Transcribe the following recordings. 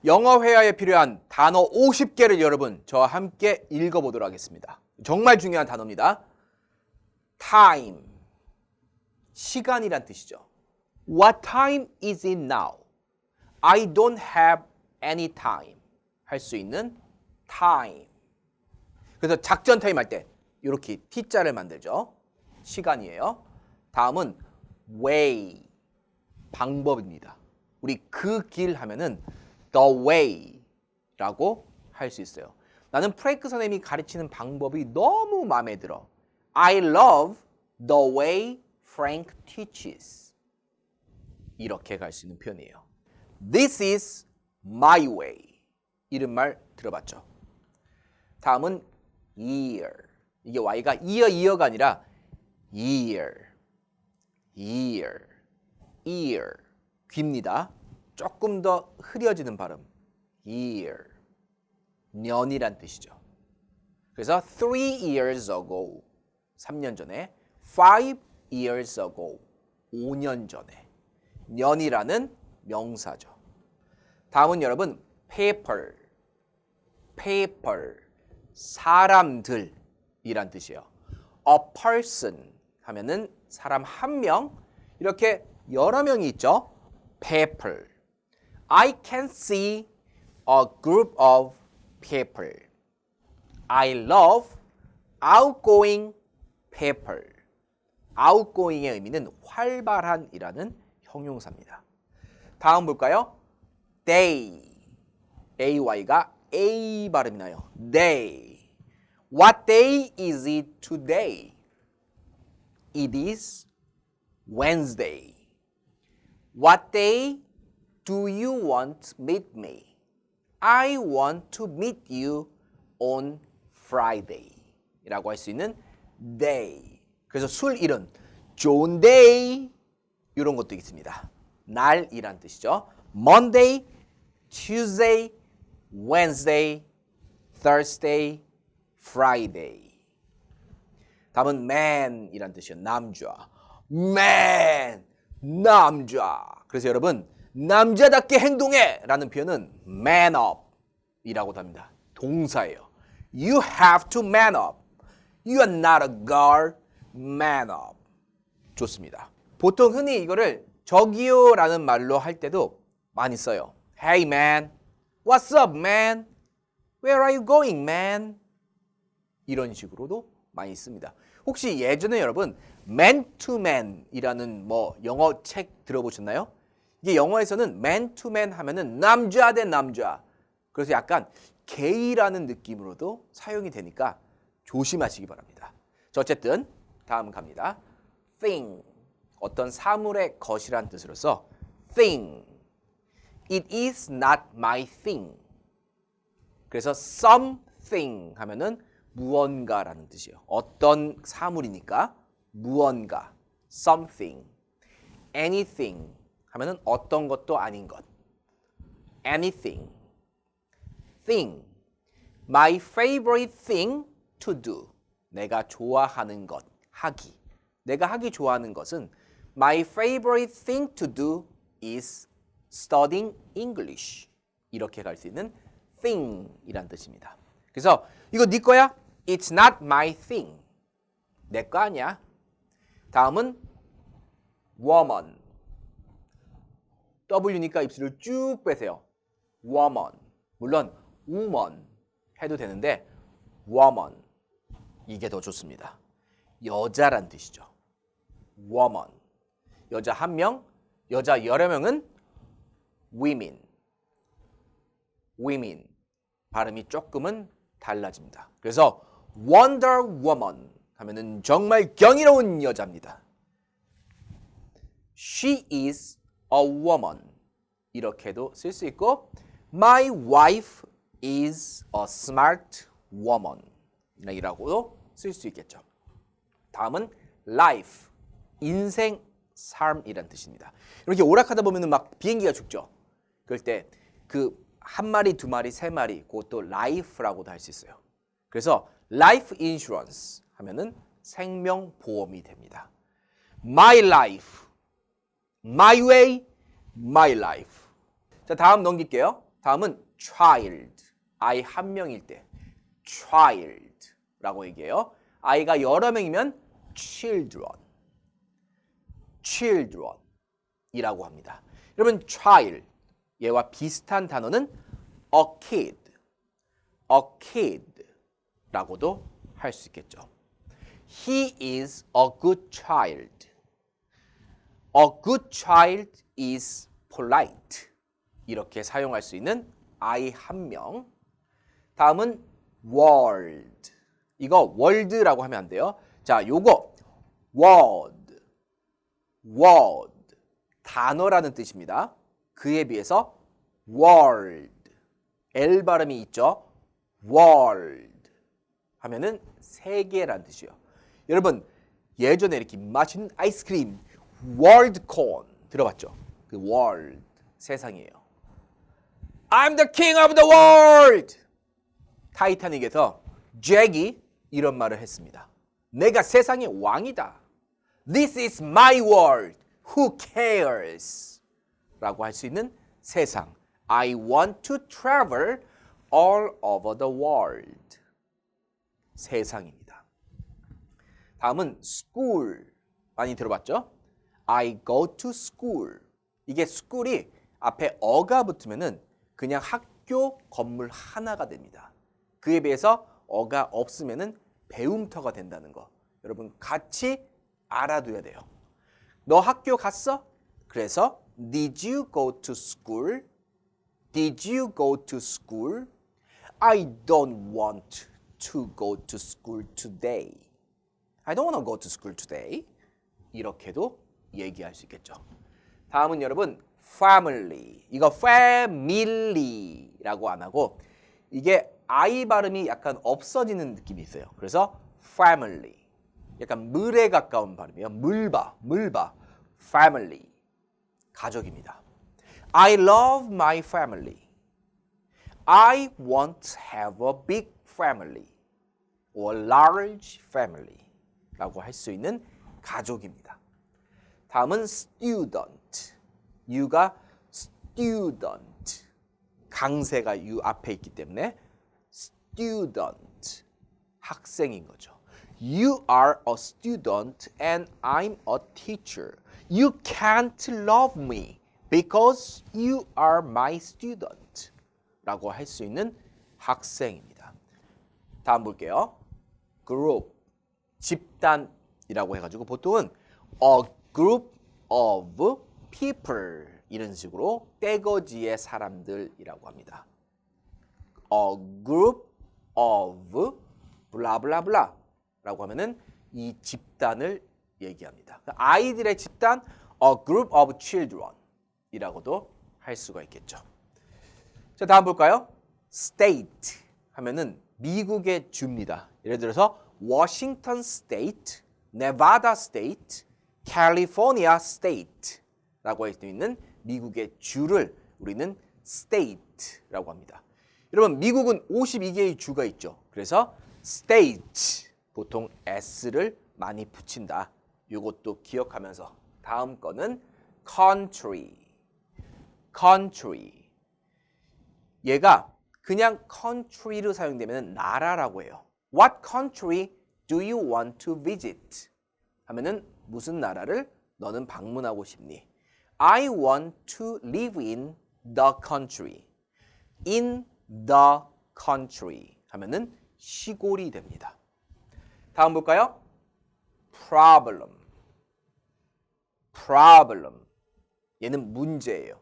영어 회화에 필요한 단어 50개를 여러분 저와 함께 읽어보도록 하겠습니다. 정말 중요한 단어입니다. time, 시간이란 뜻이죠. What time is it now? I don't have any time. 할 수 있는 time. 그래서 작전 타임 할 때 이렇게 T자를 만들죠. 시간이에요. 다음은 way, 방법입니다. 우리 그 길 하면은 the way라고 할 수 있어요. 나는 프랭크 선생님이 가르치는 방법이 너무 마음에 들어. I love the way Frank teaches. 이렇게 갈 수 있는 표현이에요. This is my way. 이런 말 들어봤죠? 다음은 year. 이게 y가 year가 아니라 year. 귀입니다. 조금 더 흐려지는 발음. year. 년이란 뜻이죠. 그래서 3 years ago. 3년 전에. 5 years ago. 5년 전에. 년이라는 명사죠. 다음은 여러분 people. 사람들이란 뜻이에요. a person 하면은 사람 한 명. 이렇게 여러 명이 있죠. people. I can see a group of people. I love outgoing people. outgoing의 의미는 활발한이라는 형용사입니다. 다음 볼까요? day. ay가 a 발음이 나요. day. What day is it today? It is Wednesday. What day do you want to meet me? I want to meet you on Friday. 이라고 할 수 있는 day. 그래서 술일은 좋은 day 이런 것도 있습니다. 날이란 뜻이죠. Monday, Tuesday, Wednesday, Thursday, Friday. 다음은 man이란 뜻이에요. 남자. man, 남자. 그래서 여러분 남자답게 행동해 라는 표현은 man up 이라고도 합니다. 동사예요. You have to man up. You are not a girl. Man up. 좋습니다. 보통 흔히 이거를 저기요 라는 말로 할 때도 많이 써요. Hey man, what's up man? Where are you going man? 이런 식으로도 많이 씁니다. 혹시 예전에 여러분 man to man 이라는 영어 책 들어보셨나요? 이게 영어에서는 man to man 하면은 남자 대 남자. 그래서 약간 게이라는 느낌으로도 사용이 되니까 조심하시기 바랍니다. 자, 어쨌든 다음 갑니다. thing. 어떤 사물의 것이란 뜻으로서 thing. It is not my thing. 그래서 something 하면은 무언가라는 뜻이에요. 어떤 사물이니까 무언가. something. anything 하면은 어떤 것도 아닌 것. anything. thing. My favorite thing to do. 내가 좋아하는 것. 하기. 내가 하기 좋아하는 것은 My favorite thing to do is studying English. 이렇게 갈 수 있는 thing 이란 뜻입니다. 그래서 이거 네 거야? It's not my thing. 내 거 아니야. 다음은 woman. W니까 입술을 쭉 빼세요. woman. 물론 woman 해도 되는데 woman. 이게 더 좋습니다. 여자란 뜻이죠. woman. 여자 한 명, 여자 여러 명은 women. women. 발음이 조금은 달라집니다. 그래서 Wonder Woman 하면은 정말 경이로운 여자입니다. She is a woman. 이렇게도 쓸 수 있고 My wife is a smart woman. 이라고도 쓸 수 있겠죠. 다음은 life. 인생, 삶이란 뜻입니다. 이렇게 오락하다 보면은 막 비행기가 죽죠. 그럴 때 그 한 마리, 두 마리, 세 마리 그것도 life라고도 할 수 있어요. 그래서 life insurance 하면은 생명보험이 됩니다. My life, my way, my life. 자, 다음 넘길게요. 다음은 child. 아이 한 명일 때 child라고 얘기해요. 아이가 여러 명이면 children이라고 합니다. 여러분 child 얘와 비슷한 단어는 a kid라고도 할 수 있겠죠. He is a good child. A good child is polite. 이렇게 사용할 수 있는 아이 한 명. 다음은 world. 이거 world라고 하면 안 돼요. 자, 요거 word. 단어라는 뜻입니다. 그에 비해서 world. L 발음이 있죠. world 하면은 세계란 뜻이에요. 여러분 예전에 이렇게 맛있는 아이스크림 월드콘 들어봤죠? 그 world 세상이에요. I'm the king of the world. 타이타닉에서 잭이 이런 말을 했습니다. 내가 세상의 왕이다. This is my world. Who cares? 라고 할 수 있는 세상. I want to travel all over the world. 세상입니다. 다음은 school. 많이 들어봤죠? I go to school. 이게 school이 앞에 어가 붙으면은 그냥 학교 건물 하나가 됩니다. 그에 비해서 어가 없으면은 배움터가 된다는 거. 여러분 같이 알아둬야 돼요. 너 학교 갔어? 그래서 Did you go to school? Did you go to school? I don't want to go to school today. I don't want to go to school today. 이렇게도 얘기할 수 있겠죠. 다음은 여러분 family. 이거 family라고 안 하고 이게 I 발음이 약간 없어지는 느낌이 있어요. 그래서 family. 약간 물에 가까운 발음이에요. 물바. family. 가족입니다. I love my family. I want to have a big family or large family 라고 할 수 있는 가족입니다. 다음은 student. U가 student. 강세가 U 앞에 있기 때문에 student. 학생인 거죠. You are a student and I'm a teacher. You can't love me because you are my student. 라고 할 수 있는 학생입니다. 다음 볼게요. group, 집단이라고 해가지고 보통은 a group of people 이런 식으로 떼거지의 사람들이라고 합니다. A group of 블라블라블라 라고 하면은 이 집단을 얘기합니다. 아이들의 집단 a group of children 이라고도 할 수가 있겠죠. 자, 다음 볼까요? state 하면은 미국의 주입니다. 예를 들어서 Washington State, Nevada State, California State 라고 할 수 있는 미국의 주를 우리는 state라고 합니다. 여러분 미국은 52개의 주가 있죠. 그래서 state 보통 s를 많이 붙인다. 이것도 기억하면서 다음 거는 country. 얘가 그냥 country로 사용되면 나라라고 해요. What country do you want to visit? 하면은 무슨 나라를 너는 방문하고 싶니? I want to live in the country. In the country 하면은 시골이 됩니다. 다음 볼까요? problem. 얘는 문제예요.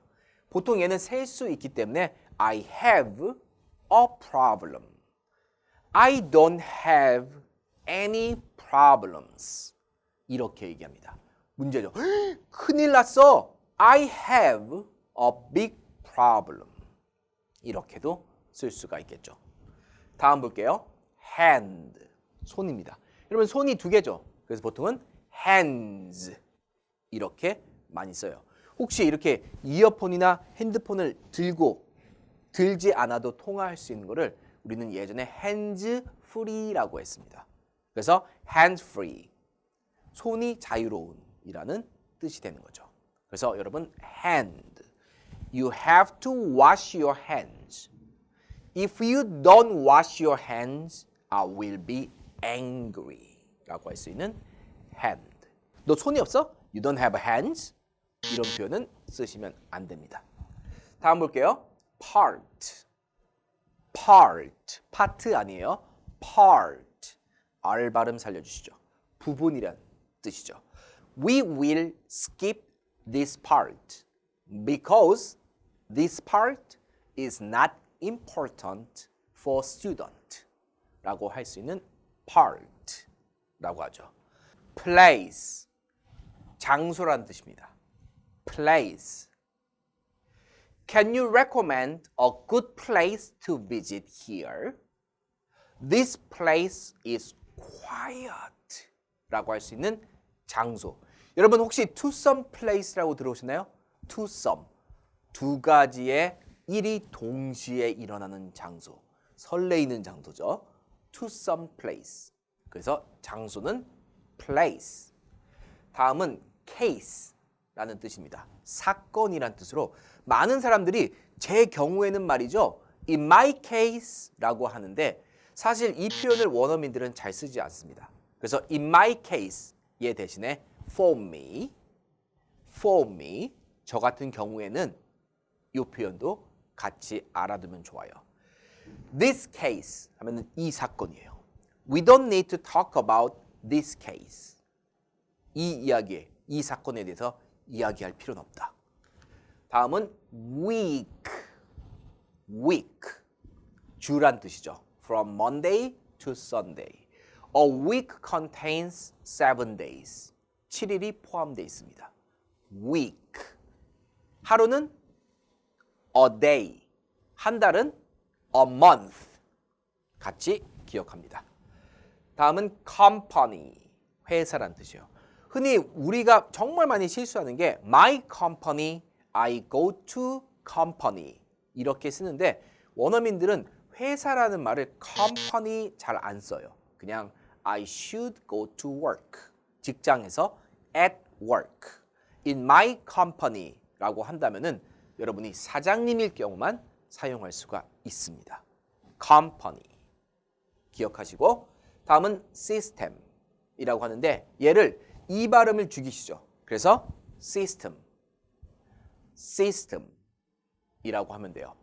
보통 얘는 셀 수 있기 때문에 I have a problem. I don't have any problems. 이렇게 얘기합니다. 문제죠. 큰일 났어. I have a big problem. 이렇게도 쓸 수가 있겠죠. 다음 볼게요. hand. 손입니다. 여러분 손이 두 개죠. 그래서 보통은 hands. 이렇게 많이 써요. 혹시 이렇게 이어폰이나 핸드폰을 들지 않아도 통화할 수 있는 거를 우리는 예전에 hands free라고 했습니다. 그래서 hands free. 손이 자유로운 이라는 뜻이 되는 거죠. 그래서 여러분 hand. You have to wash your hands. If you don't wash your hands, I will be angry. 라고 할 수 있는 hand. 너 손이 없어? You don't have hands? 이런 표현은 쓰시면 안 됩니다. 다음 볼게요. part. part 아니에요. part. R 발음 살려주시죠. 부분이란 뜻이죠. We will skip this part because this part is not important for student 라고 할 수 있는 part 라고 하죠. place. 장소란 뜻입니다. place. Can you recommend a good place to visit here? This place is quiet 라고 할 수 있는 장소. 여러분 혹시 to some place라고 들어오셨나요? to some. 두 가지의 일이 동시에 일어나는 장소. 설레이는 장소죠. to some place. 그래서 장소는 place. 다음은 case라는 뜻입니다. 사건이란 뜻으로 많은 사람들이 제 경우에는 말이죠. In my case라고 하는데 사실 이 표현을 원어민들은 잘 쓰지 않습니다. 그래서 in my case 얘 대신에 for me 저 같은 경우에는 이 표현도 같이 알아두면 좋아요. This case 하면 이 사건이에요. We don't need to talk about this case. 이 이야기에 이 사건에 대해서 이야기할 필요는 없다. 다음은 week. 주란 뜻이죠. From Monday to Sunday. A week contains 7 days. 7일이 포함되어 있습니다. week. 하루는 a day. 한 달은 a month. 같이 기억합니다. 다음은 company. 회사란 뜻이에요. 흔히 우리가 정말 많이 실수하는 게 my company, I go to company 이렇게 쓰는데 원어민들은 회사라는 말을 company 잘 안 써요. 그냥 I should go to work. 직장에서 at work. In my company 라고 한다면은 여러분이 사장님일 경우만 사용할 수가 있습니다. company. 기억하시고 다음은 system 이라고 하는데 얘를 이 발음을 죽이시죠. 그래서 system 이라고 하면 돼요.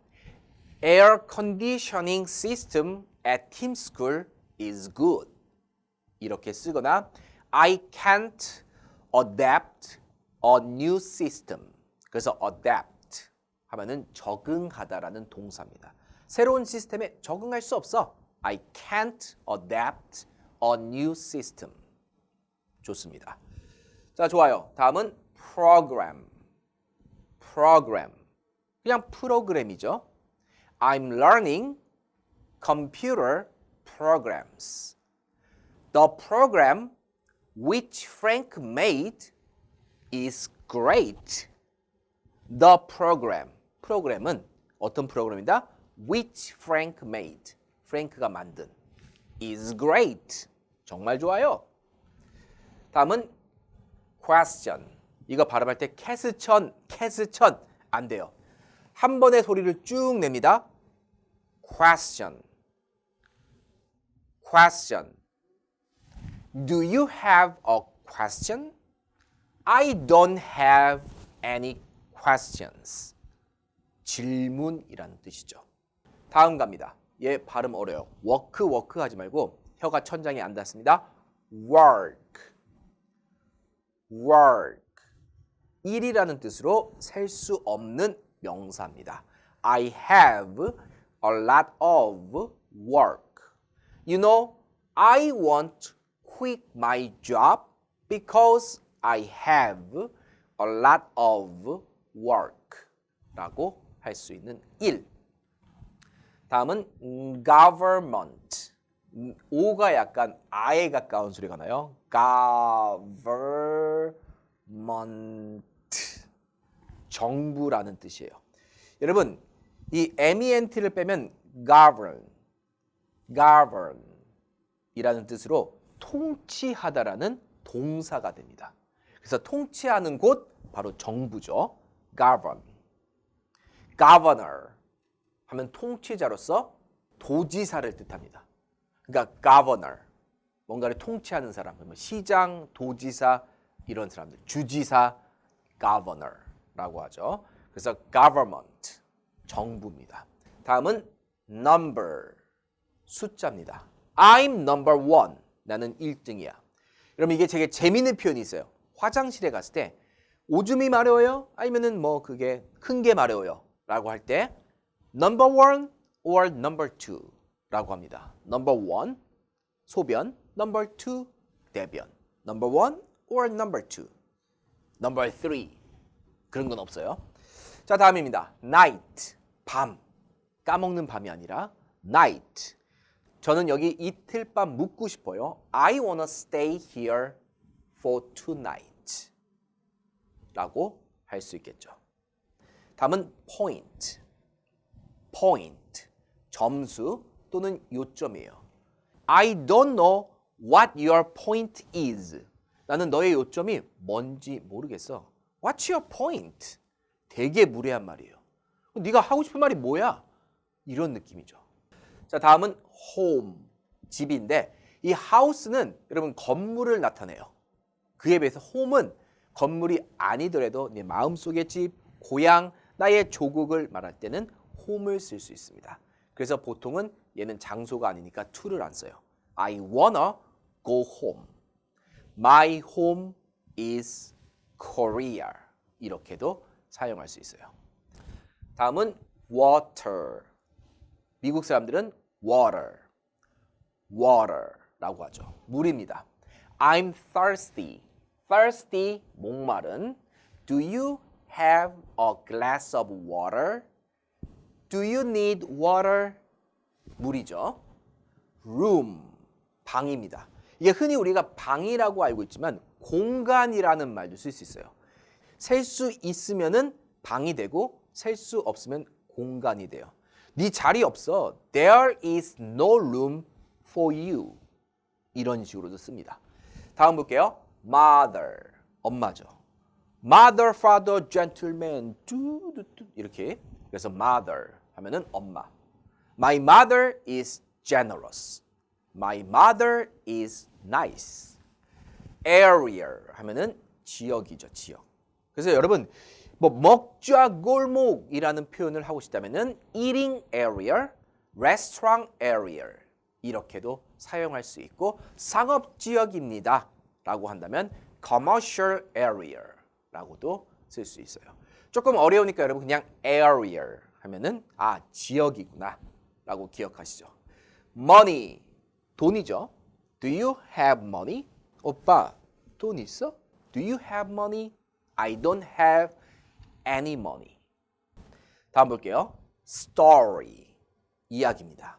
Air conditioning system at Kim School is good. 이렇게 쓰거나 I can't adapt a new system. 그래서 adapt 하면은 적응하다라는 동사입니다. 새로운 시스템에 적응할 수 없어. I can't adapt a new system. 좋습니다. 자, 좋아요. 다음은 program. 그냥 프로그램이죠. I'm learning computer programs. The program which Frank made is great. The program. 프로그램은 어떤 프로그램이다? Which Frank made. 프랭크가 만든. is great. 정말 좋아요. 다음은 question. 이거 발음할 때 캐스천 안 돼요. 한 번의 소리를 쭉 냅니다. question. Do you have a question? I don't have any questions. 질문이라는 뜻이죠. 다음 갑니다. 얘 발음 어려요. 워크 하지 말고 혀가 천장에 안 닿습니다. work. 일이라는 뜻으로 셀 수 없는 명사입니다. I have a lot of work. You know, I won't quit my job because I have a lot of work. 라고 할 수 있는 일. 다음은 government. 오가 약간 아에 가까운 소리가 나요. government. 정부라는 뜻이에요. 여러분, 이 ment를 빼면 govern 이라는 뜻으로 통치하다라는 동사가 됩니다. 그래서 통치하는 곳 바로 정부죠. govern. governor 하면 통치자로서 도지사를 뜻합니다. 그러니까 governor, 뭔가를 통치하는 사람, 시장, 도지사 이런 사람들, 주지사, governor라고 하죠. 그래서 government, 정부입니다. 다음은 number, 숫자입니다. I'm number one, 나는 1등이야. 그럼 이게 되게 재미있는 표현이 있어요. 화장실에 갔을 때 오줌이 마려워요? 아니면은 뭐 그게 큰 게 마려워요? 라고 할 때 number one or number two 라고 합니다. number one, 소변, number two, 대변. number one or number two, number three. 그런 건 없어요. 자, 다음입니다. night, 밤. 까먹는 밤이 아니라 night. 저는 여기 이틀 밤 묵고 싶어요. I wanna stay here for tonight. 라고 할 수 있겠죠. 다음은 point. point. 점수 또는 요점이에요. I don't know what your point is. 나는 너의 요점이 뭔지 모르겠어. What's your point? 되게 무례한 말이에요. 네가 하고 싶은 말이 뭐야? 이런 느낌이죠. 자, 다음은 home, 집인데 이 house는 여러분 건물을 나타내요. 그에 비해서 home은 건물이 아니더라도 내 마음속의 집, 고향, 나의 조국을 말할 때는 home을 쓸 수 있습니다. 그래서 보통은 얘는 장소가 아니니까 to를 안 써요. I wanna go home. My home is Korea. 이렇게도 사용할 수 있어요. 다음은 water. 미국 사람들은 water, water라고 하죠. 물입니다. I'm thirsty. thirsty, 목마른. Do you have a glass of water? Do you need water? 물이죠. room, 방입니다. 이게 흔히 우리가 방이라고 알고 있지만 공간이라는 말도 쓸 수 있어요. 셀 수 있으면은 방이 되고 셀 수 없으면 공간이 돼요. 네 자리 없어. There is no room for you. 이런 식으로도 씁니다. 다음 볼게요. Mother, 엄마죠. Mother, father, gentleman, 이렇게. 그래서 mother 하면은 엄마. My mother is generous. My mother is nice. Area 하면은 지역이죠, 지역. 그래서 여러분 뭐 먹좌 골목이라는 표현을 하고 싶다면은 eating area, restaurant area 이렇게도 사용할 수 있고 상업 지역입니다 라고 한다면 commercial area 라고도 쓸 수 있어요. 조금 어려우니까 여러분 그냥 area 하면은 아 지역이구나 라고 기억하시죠. money, 돈이죠. Do you have money? 오빠 돈 있어? Do you have money? I don't have any money. 다음 볼게요. story, 이야기입니다.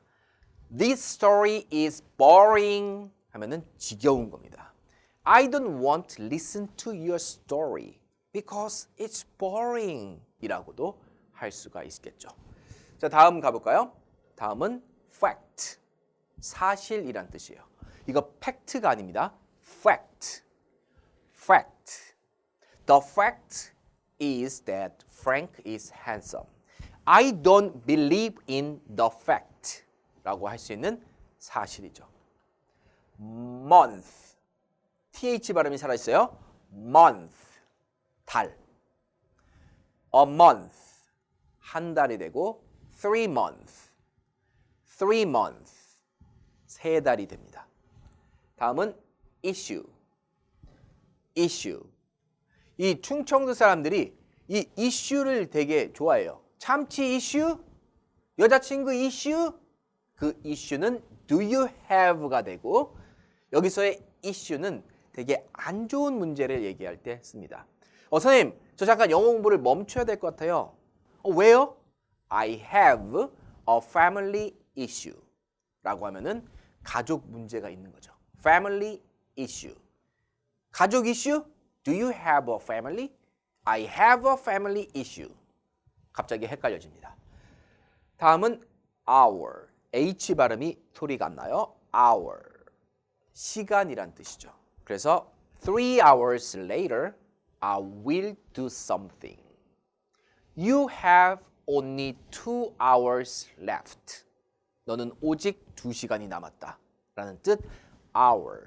This story is boring 하면은 지겨운 겁니다. I don't want to listen to your story because it's boring 이라고도 할 수가 있겠죠. 자, 다음 가볼까요? 다음은 fact, 사실이란 뜻이에요. 이거 팩트가 아닙니다. fact, fact. The fact is that Frank is handsome. I don't believe in the fact 라고 할 수 있는 사실이죠. month, th 발음이 살아있어요. month, 달. a month, 한 달이 되고 3month, 3month, 세 달이 됩니다. 다음은 issue, issue. 이 충청도 사람들이 이 이슈를 되게 좋아해요. 참치 이슈, 여자친구 이슈, 그 이슈는 do you have가 되고 여기서의 이슈는 되게 안 좋은 문제를 얘기할 때 씁니다. 선생님, 저 잠깐 영어 공부를 멈춰야 될 것 같아요. 왜요? I have a family issue 라고 하면은 가족 문제가 있는 거죠. family issue. 가족 이슈? Do you have a family? I have a family issue. 갑자기 헷갈려집니다. 다음은 hour. H 발음이 소리가 안 나요. hour. 시간이란 뜻이죠. 그래서 3 hours later, I will do something. You have only 2 hours left. 너는 오직 2시간이 남았다. 라는 뜻 hour.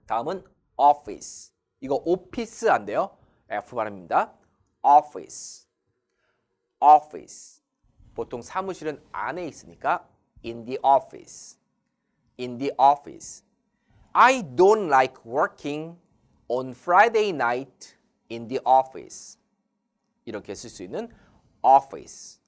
다음은 office. 이거 오피스 안 돼요. F 발음입니다. office. office. 보통 사무실은 안에 있으니까 in the office. in the office. I don't like working on Friday night in the office. 이렇게 쓸 수 있는 office.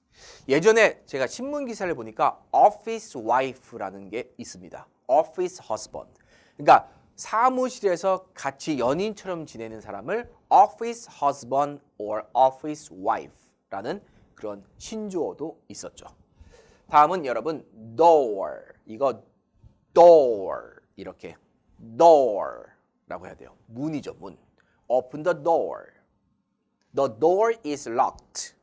예전에 제가 신문 기사를 보니까 office wife라는 게 있습니다. office husband. 그러니까 사무실에서 같이 연인처럼 지내는 사람을 office husband or office wife라는 그런 신조어도 있었죠. 다음은 여러분 door. 이거 door 이렇게 door라고 해야 돼요. 문이죠, 문. Open the door. The door is locked.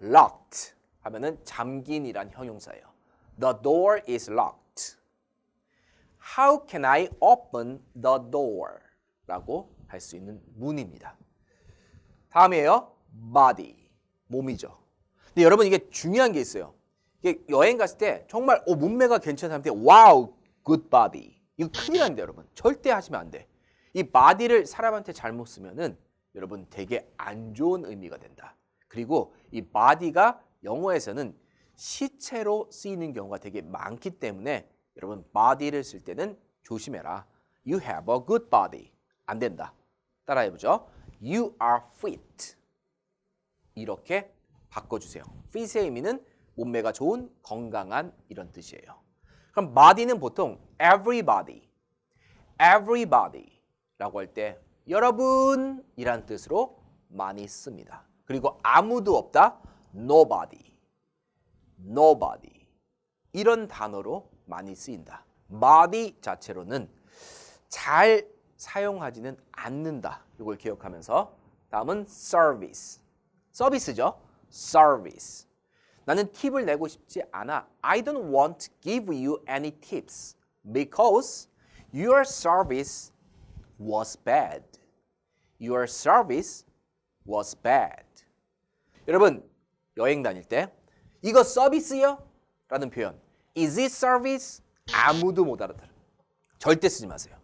locked 하면은 잠긴이란 형용사예요. The door is locked. How can I open the door? 라고 할 수 있는 문입니다. 다음이에요. body. 몸이죠. 근데 여러분 이게 중요한 게 있어요. 이게 여행 갔을 때 정말 몸매가 괜찮은 사람한테 와우, good body. 이거 큰일 납니다, 여러분. 절대 하시면 안 돼. 이 body를 사람한테 잘못 쓰면은 여러분 되게 안 좋은 의미가 된다. 그리고 이 body가 영어에서는 시체로 쓰이는 경우가 되게 많기 때문에 여러분 body를 쓸 때는 조심해라. You have a good body. 안 된다. 따라해보죠. You are fit. 이렇게 바꿔주세요. fit의 의미는 몸매가 좋은, 건강한 이런 뜻이에요. 그럼 body는 보통 everybody, everybody라고 할 때 여러분이란 뜻으로 많이 씁니다. 그리고 아무도 없다, nobody, nobody 이런 단어로 많이 쓰인다. body 자체로는 잘 사용하지는 않는다. 이걸 기억하면서 다음은 service, 서비스죠. service. 나는 팁을 내고 싶지 않아. I don't want to give you any tips because your service was bad. Your service was bad. 여러분 여행 다닐 때 이거 서비스요? 라는 표현 Is it service? 아무도 못 알아들어. 절대 쓰지 마세요.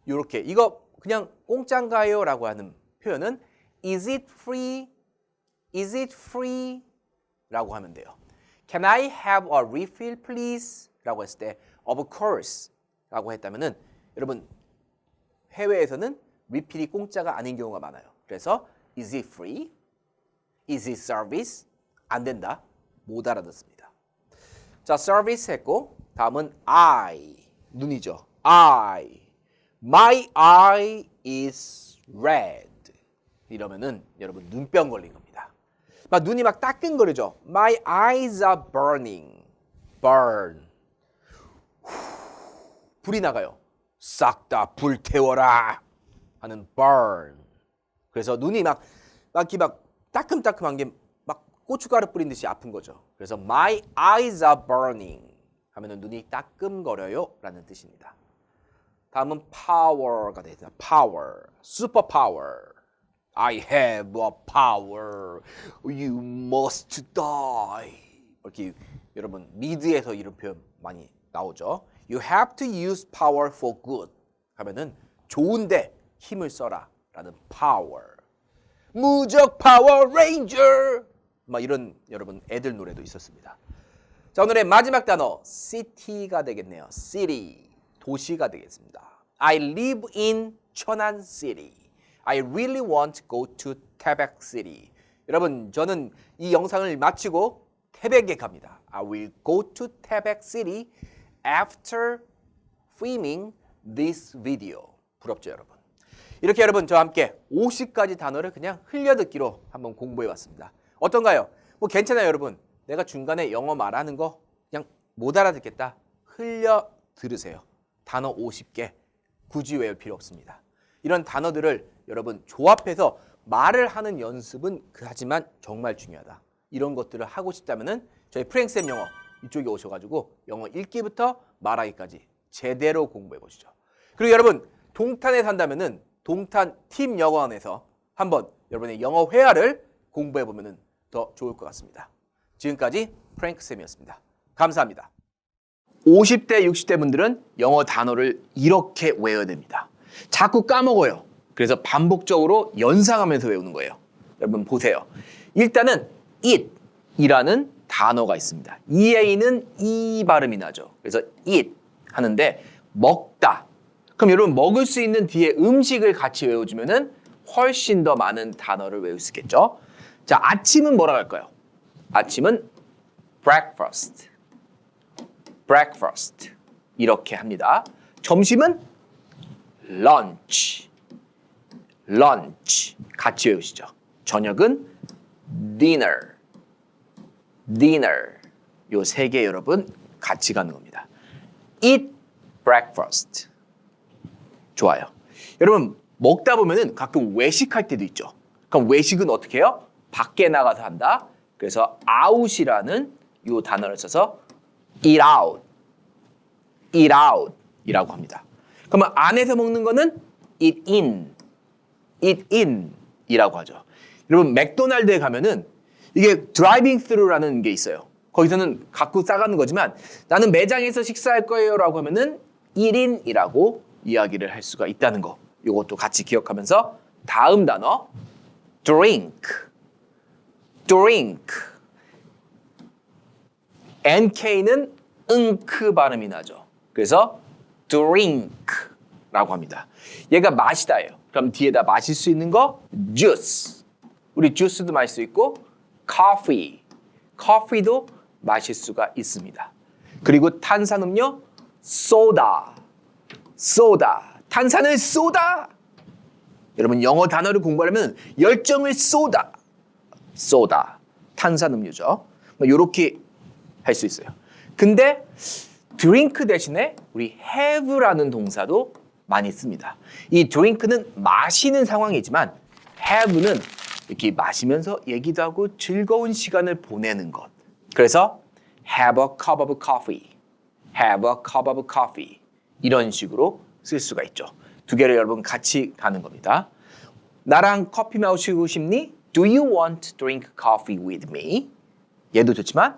이렇게 이거 그냥 공짜인가요? 라고 하는 표현은 Is it free? Is it free? 라고 하면 돼요. Can I have a refill please? 라고 했을 때 Of course 라고 했다면은 여러분 해외에서는 리필이 공짜가 아닌 경우가 많아요. 그래서 Is it free? Is it service? 안 된다. 못 알아듣습니다. 자, service 했고 다음은 eye. 눈이죠. eye. My eye is red. 이러면은 여러분 눈병 걸린 겁니다. 막 눈이 막 따끔거리죠. My eyes are burning. burn. 불이 나가요. 싹 다 불태워라 하는 burn. 그래서 눈이 막 따끔따끔한 게 막 고춧가루 뿌린 듯이 아픈 거죠. 그래서 my eyes are burning 하면은 눈이 따끔거려요 라는 뜻입니다. 다음은 power가 되겠습니다. power, super power. I have a power. You must die. 이렇게 여러분 미드에서 이런 표현 많이 나오죠. You have to use power for good. 하면은 좋은데 힘을 써라 라는 power. 무적 파워 레인저. 막 이런 여러분 애들 노래도 있었습니다. 자, 오늘의 마지막 단어 city가 되겠네요. city. 도시가 되겠습니다. I live in 천안 city. I really want to go to 태백 city. 여러분, 저는 이 영상을 마치고 태백에 갑니다. I will go to 태백 city after filming this video. 부럽죠, 여러분? 이렇게 여러분 저와 함께 50가지 단어를 그냥 흘려듣기로 한번 공부해봤습니다. 어떤가요? 뭐 괜찮아요, 여러분. 내가 중간에 영어 말하는 거 그냥 못 알아듣겠다. 흘려 들으세요. 단어 50개 굳이 외울 필요 없습니다. 이런 단어들을 여러분 조합해서 말을 하는 연습은 하지만 정말 중요하다. 이런 것들을 하고 싶다면은 저희 프랭쌤 영어 이쪽에 오셔가지고 영어 읽기부터 말하기까지 제대로 공부해 보시죠. 그리고 여러분 동탄에 산다면은 동탄 팀 영어원에서 한번 여러분의 영어 회화를 공부해 보면은 더 좋을 것 같습니다. 지금까지 프랭크 쌤이었습니다. 감사합니다. 50대, 60대 분들은 영어 단어를 이렇게 외워야 됩니다. 자꾸 까먹어요. 그래서 반복적으로 연상하면서 외우는 거예요. 여러분 보세요. 일단은 eat이라는 단어가 있습니다. EA는 E 발음이 나죠. 그래서 eat 하는데 먹다. 그럼 여러분 먹을 수 있는 뒤에 음식을 같이 외워주면은 훨씬 더 많은 단어를 외울 수 있겠죠. 자, 아침은 뭐라고 할까요? 아침은 breakfast. breakfast. 이렇게 합니다. 점심은 lunch. lunch. 같이 외우시죠. 저녁은 dinner. dinner. 요 세 개 여러분 같이 가는 겁니다. eat breakfast. 좋아요. 여러분 먹다 보면은 가끔 외식할 때도 있죠. 그럼 외식은 어떻게 해요? 밖에 나가서 한다. 그래서 out이라는 요 단어를 써서 eat out. eat out 이라고 합니다. 그러면 안에서 먹는 거는 eat in. eat in 이라고 하죠. 여러분 맥도날드에 가면은 이게 드라이빙 스루라는 게 있어요. 거기서는 갖고 싸가는 거지만 나는 매장에서 식사할 거예요 라고 하면은 eat in이라고 이야기를 할 수가 있다는 거. 이것도 같이 기억하면서 다음 단어 drink. drink. NK는 응크 발음이 나죠. 그래서 drink라고 합니다. 얘가 마시다예요. 그럼 뒤에다 마실 수 있는 거 juice. 우리 주스도 마실 수 있고 coffee. 커피도 마실 수가 있습니다. 그리고 탄산음료 soda. soda. 탄산을 쏘다. 여러분 영어 단어를 공부하려면 열정을 쏘다. soda. 탄산음료죠. 이렇게 할 수 있어요. 근데 drink 대신에 우리 have라는 동사도 많이 씁니다. 이 drink는 마시는 상황이지만 have는 이렇게 마시면서 얘기도 하고 즐거운 시간을 보내는 것. 그래서 have a cup of coffee. have a cup of coffee. 이런 식으로 쓸 수가 있죠. 두 개를 여러분 같이 가는 겁니다. 나랑 커피 마시고 싶니? Do you want to drink coffee with me? 얘도 좋지만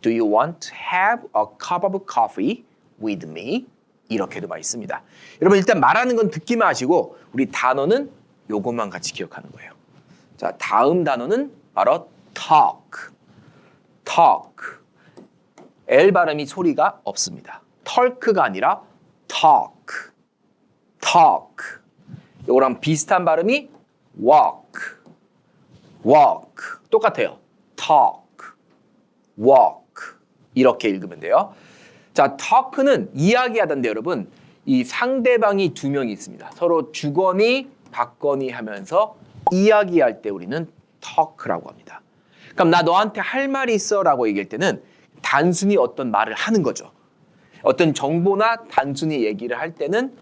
Do you want to have a cup of coffee with me? 이렇게도 많이 씁니다. 여러분 일단 말하는 건 듣기만 하시고 우리 단어는 요것만 같이 기억하는 거예요. 자, 다음 단어는 바로 talk. talk. L 발음이 소리가 없습니다. talk가 아니라 talk. talk. 요거랑 비슷한 발음이 walk. walk. 똑같아요. talk. walk. 이렇게 읽으면 돼요. 자, talk는 이야기하던데 여러분 이 상대방이 두 명이 있습니다. 서로 주거니 받거니 하면서 이야기할 때 우리는 talk라고 합니다. 그럼 나 너한테 할 말이 있어 라고 얘기할 때는 단순히 어떤 말을 하는 거죠. 어떤 정보나 단순히 얘기를 할 때는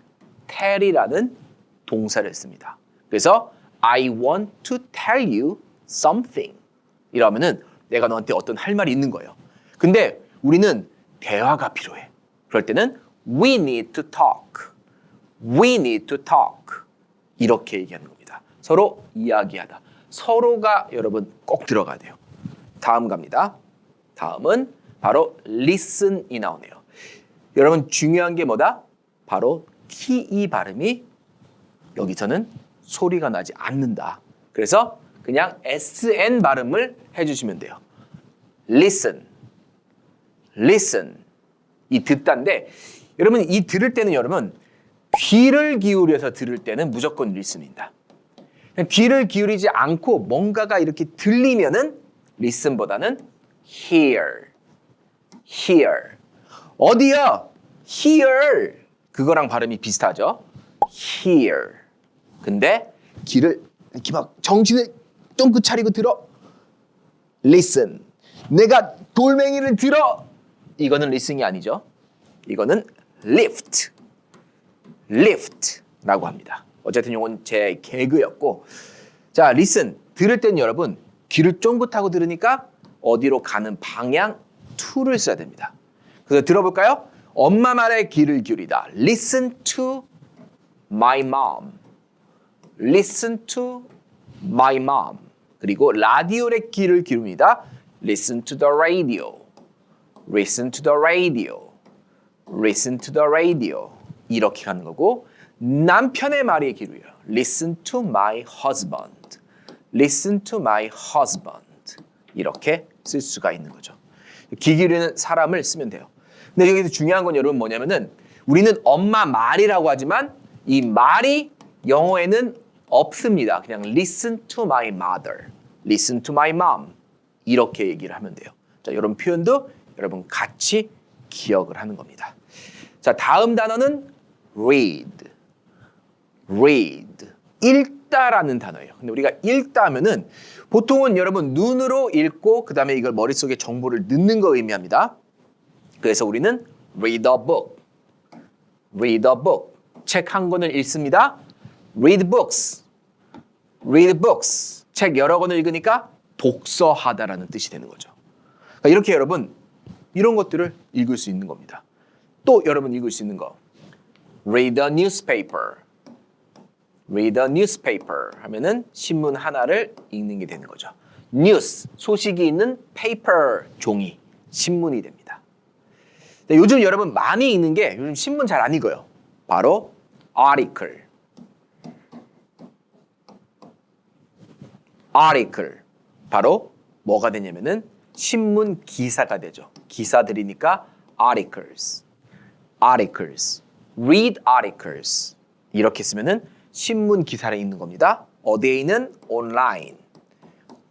tell이라는 동사를 씁니다. 그래서 I want to tell you something 이러면은 내가 너한테 어떤 할 말이 있는 거예요. 근데 우리는 대화가 필요해. 그럴 때는 we need to talk. we need to talk. 이렇게 얘기하는 겁니다. 서로 이야기하다. 서로가 여러분 꼭 들어가야 돼요. 다음 갑니다. 다음은 바로 listen이 나오네요. 여러분 중요한 게 뭐다? 바로 TE 발음이 여기서는 소리가 나지 않는다. 그래서 그냥 SN 발음을 해주시면 돼요. listen. listen. 이 듣다인데 여러분 이 들을 때는 여러분 귀를 기울여서 들을 때는 무조건 listen입니다. 귀를 기울이지 않고 뭔가가 이렇게 들리면은 listen보다는 hear. hear. 어디요? hear. 그거랑 발음이 비슷하죠? hear. 근데 귀를 이렇게 막 정신을 쫑긋 차리고 들어. listen. 내가 돌멩이를 들어. 이거는 listen이 아니죠. 이거는 lift. lift라고 합니다. 어쨌든 이건 제 개그였고. 자, listen. 들을 땐 여러분 귀를 쫑긋하고 들으니까 어디로 가는 방향 to를 써야 됩니다. 그래서 들어볼까요? 엄마 말에 귀를 기울이다. Listen to my mom. Listen to my mom. 그 그리고 라디오에 귀를 기릅니다. Listen to the radio. Listen to the radio. Listen to the radio. 이렇게 가는 거고 남편의 말에 기울여요. Listen to my husband. Listen to my husband. 이렇게 쓸 수가 있는 거죠. 귀 기울이는 사람을 쓰면 돼요. 근데 여기서 중요한 건 여러분 뭐냐면은 우리는 엄마 말이라고 하지만 이 말이 영어에는 없습니다. 그냥 listen to my mother. Listen to my mom. 이렇게 얘기를 하면 돼요. 자, 이런 표현도 여러분 같이 기억을 하는 겁니다. 자, 다음 단어는 read. read. 읽다라는 단어예요. 근데 우리가 읽다 하면은 보통은 여러분 눈으로 읽고 그다음에 이걸 머릿속에 정보를 넣는 거 의미합니다. 그래서 우리는 read a book. read a book. 책 한 권을 읽습니다. read books. read books. 책 여러 권을 읽으니까 독서하다라는 뜻이 되는 거죠. 그러니까 이렇게 여러분 이런 것들을 읽을 수 있는 겁니다. 또 여러분 읽을 수 있는 거. read a newspaper. read a newspaper 하면은 신문 하나를 읽는 게 되는 거죠. news, 소식이 있는 paper, 종이, 신문이 됩니다. 요즘 여러분 많이 읽는 게 요즘 신문 잘 안 읽어요. 바로 article. article. 바로 뭐가 되냐면은 신문 기사가 되죠. 기사들이니까 articles. articles. read articles. 이렇게 쓰면은 신문 기사를 읽는 겁니다. 어디에 있는? 온라인.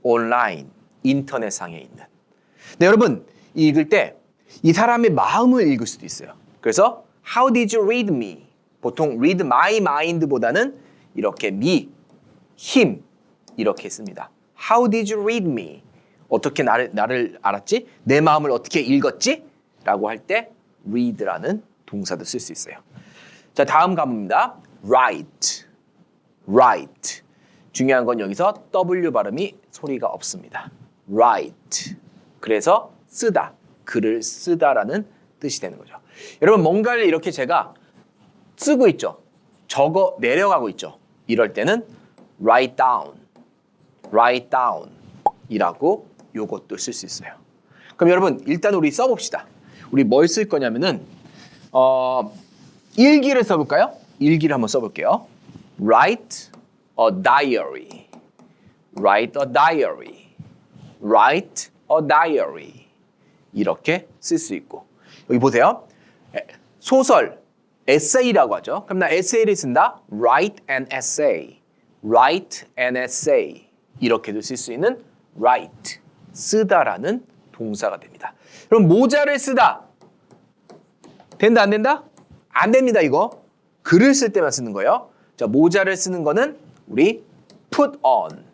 온라인. 인터넷상에 있는. 네, 여러분 읽을 때 이 사람의 마음을 읽을 수도 있어요. 그래서 How did you read me? 보통 read my mind보다는 이렇게 me, him 이렇게 씁니다. How did you read me? 어떻게 나를 알았지? 내 마음을 어떻게 읽었지? 라고 할 때 read라는 동사도 쓸 수 있어요. 자, 다음 가봅니다. write. write. 중요한 건 여기서 W 발음이 소리가 없습니다. write. 그래서 쓰다. 글을 쓰다라는 뜻이 되는 거죠. 여러분 뭔가를 이렇게 제가 쓰고 있죠. 적어 내려가고 있죠. 이럴 때는 write down. write down 이라고 요것도 쓸 수 있어요. 그럼 여러분 일단 우리 써봅시다. 우리 뭘 쓸 거냐면은 일기를 써볼까요? 일기를 한번 써볼게요. Write a diary. Write a diary. Write a diary. 이렇게 쓸 수 있고 여기 보세요. 소설, 에세이라고 하죠. 그럼 나 에세이를 쓴다. Write an essay. Write an essay. 이렇게도 쓸 수 있는 write, 쓰다라는 동사가 됩니다. 그럼 모자를 쓰다. 된다 안 된다? 안 됩니다 이거. 글을 쓸 때만 쓰는 거예요. 자, 모자를 쓰는 거는 우리 put on,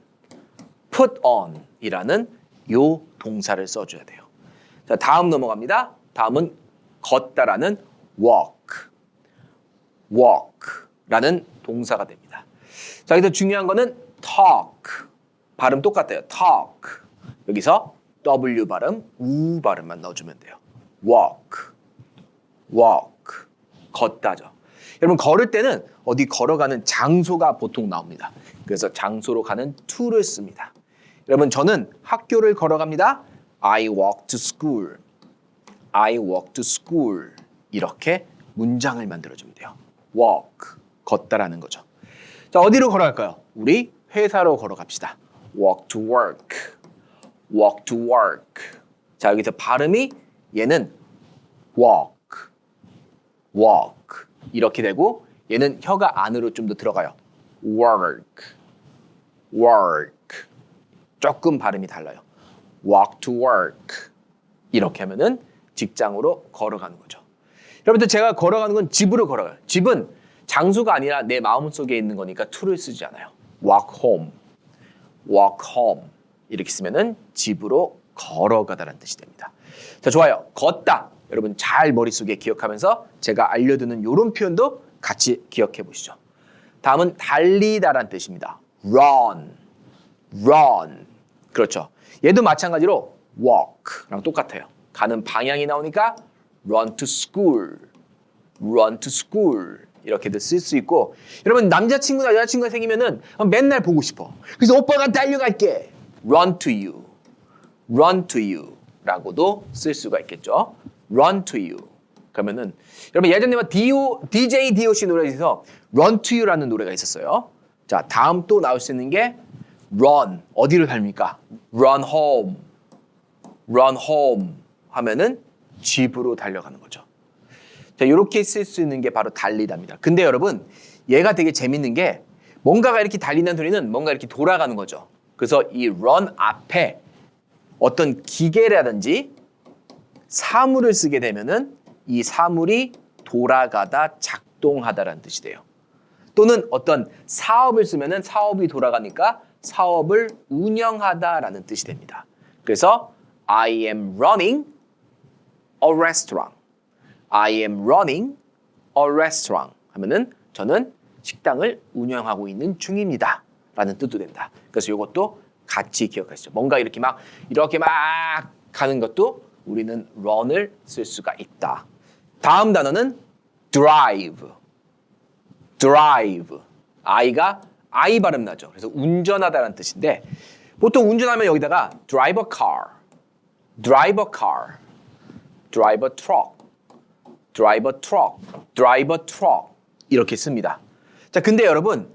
put on 이라는 요 동사를 써줘야 돼요. 자, 다음 넘어갑니다. 다음은 걷다라는 walk, walk라는 동사가 됩니다. 자, 여기서 중요한 거는 talk, 발음 똑같아요. talk. 여기서 W 발음, U 발음만 넣어주면 돼요. walk, walk, 걷다죠. 여러분 걸을 때는 어디 걸어가는 장소가 보통 나옵니다. 그래서 장소로 가는 to를 씁니다. 여러분 저는 학교를 걸어갑니다. I walk to school. I walk to school. 이렇게 문장을 만들어주면 돼요. walk, 걷다라는 거죠. 자, 어디로 걸어갈까요? 우리 회사로 걸어갑시다. walk to work. walk to work. 자, 여기서 발음이 얘는 walk, walk 이렇게 되고 얘는 혀가 안으로 좀 더 들어가요. work, work. 조금 발음이 달라요. walk to work. 이렇게 하면은 직장으로 걸어가는 거죠. 여러분들 제가 걸어가는 건 집으로 걸어가요. 집은 장소가 아니라 내 마음속에 있는 거니까 to를 쓰지 않아요. walk home, walk home. 이렇게 쓰면은 집으로 걸어가다라는 뜻이 됩니다. 자, 좋아요. 걷다. 여러분 잘 머릿속에 기억하면서 제가 알려드리는 이런 표현도 같이 기억해 보시죠. 다음은 달리다라는 뜻입니다. run, run. 그렇죠. 얘도 마찬가지로 walk랑 똑같아요. 가는 방향이 나오니까 run to school, run to school 이렇게도 쓸 수 있고 여러분 남자친구나 여자친구가 생기면은 맨날 보고 싶어. 그래서 오빠가 달려갈게. run to you, run to you 라고도 쓸 수가 있겠죠. run to you. 그러면은 여러분 예전에 DJ DOC 노래에서 run to you라는 노래가 있었어요. 자, 다음 또 나올 수 있는 게 run. 어디로 달립니까? run home. run home 하면은 집으로 달려가는 거죠. 자, 이렇게 쓸 수 있는 게 바로 달리다입니다. 근데 여러분 얘가 되게 재밌는 게 뭔가가 이렇게 달리는 소리는 뭔가 이렇게 돌아가는 거죠. 그래서 이 run 앞에 어떤 기계라든지 사물을 쓰게 되면은 이 사물이 돌아가다 작동하다라는 뜻이 돼요. 또는 어떤 사업을 쓰면은 사업이 돌아가니까 사업을 운영하다라는 뜻이 됩니다. 그래서 I am running a restaurant. I am running a restaurant 하면은 저는 식당을 운영하고 있는 중입니다. 라는 뜻도 된다. 그래서 이것도 같이 기억하시죠. 뭔가 이렇게 막 가는 것도 우리는 run을 쓸 수가 있다. 다음 단어는 drive. drive. I가 I 발음 나죠. 그래서 운전하다라는 뜻인데 보통 운전하면 여기다가 drive a car, drive a car, drive a truck, drive a truck, drive a truck 이렇게 씁니다. 자, 근데 여러분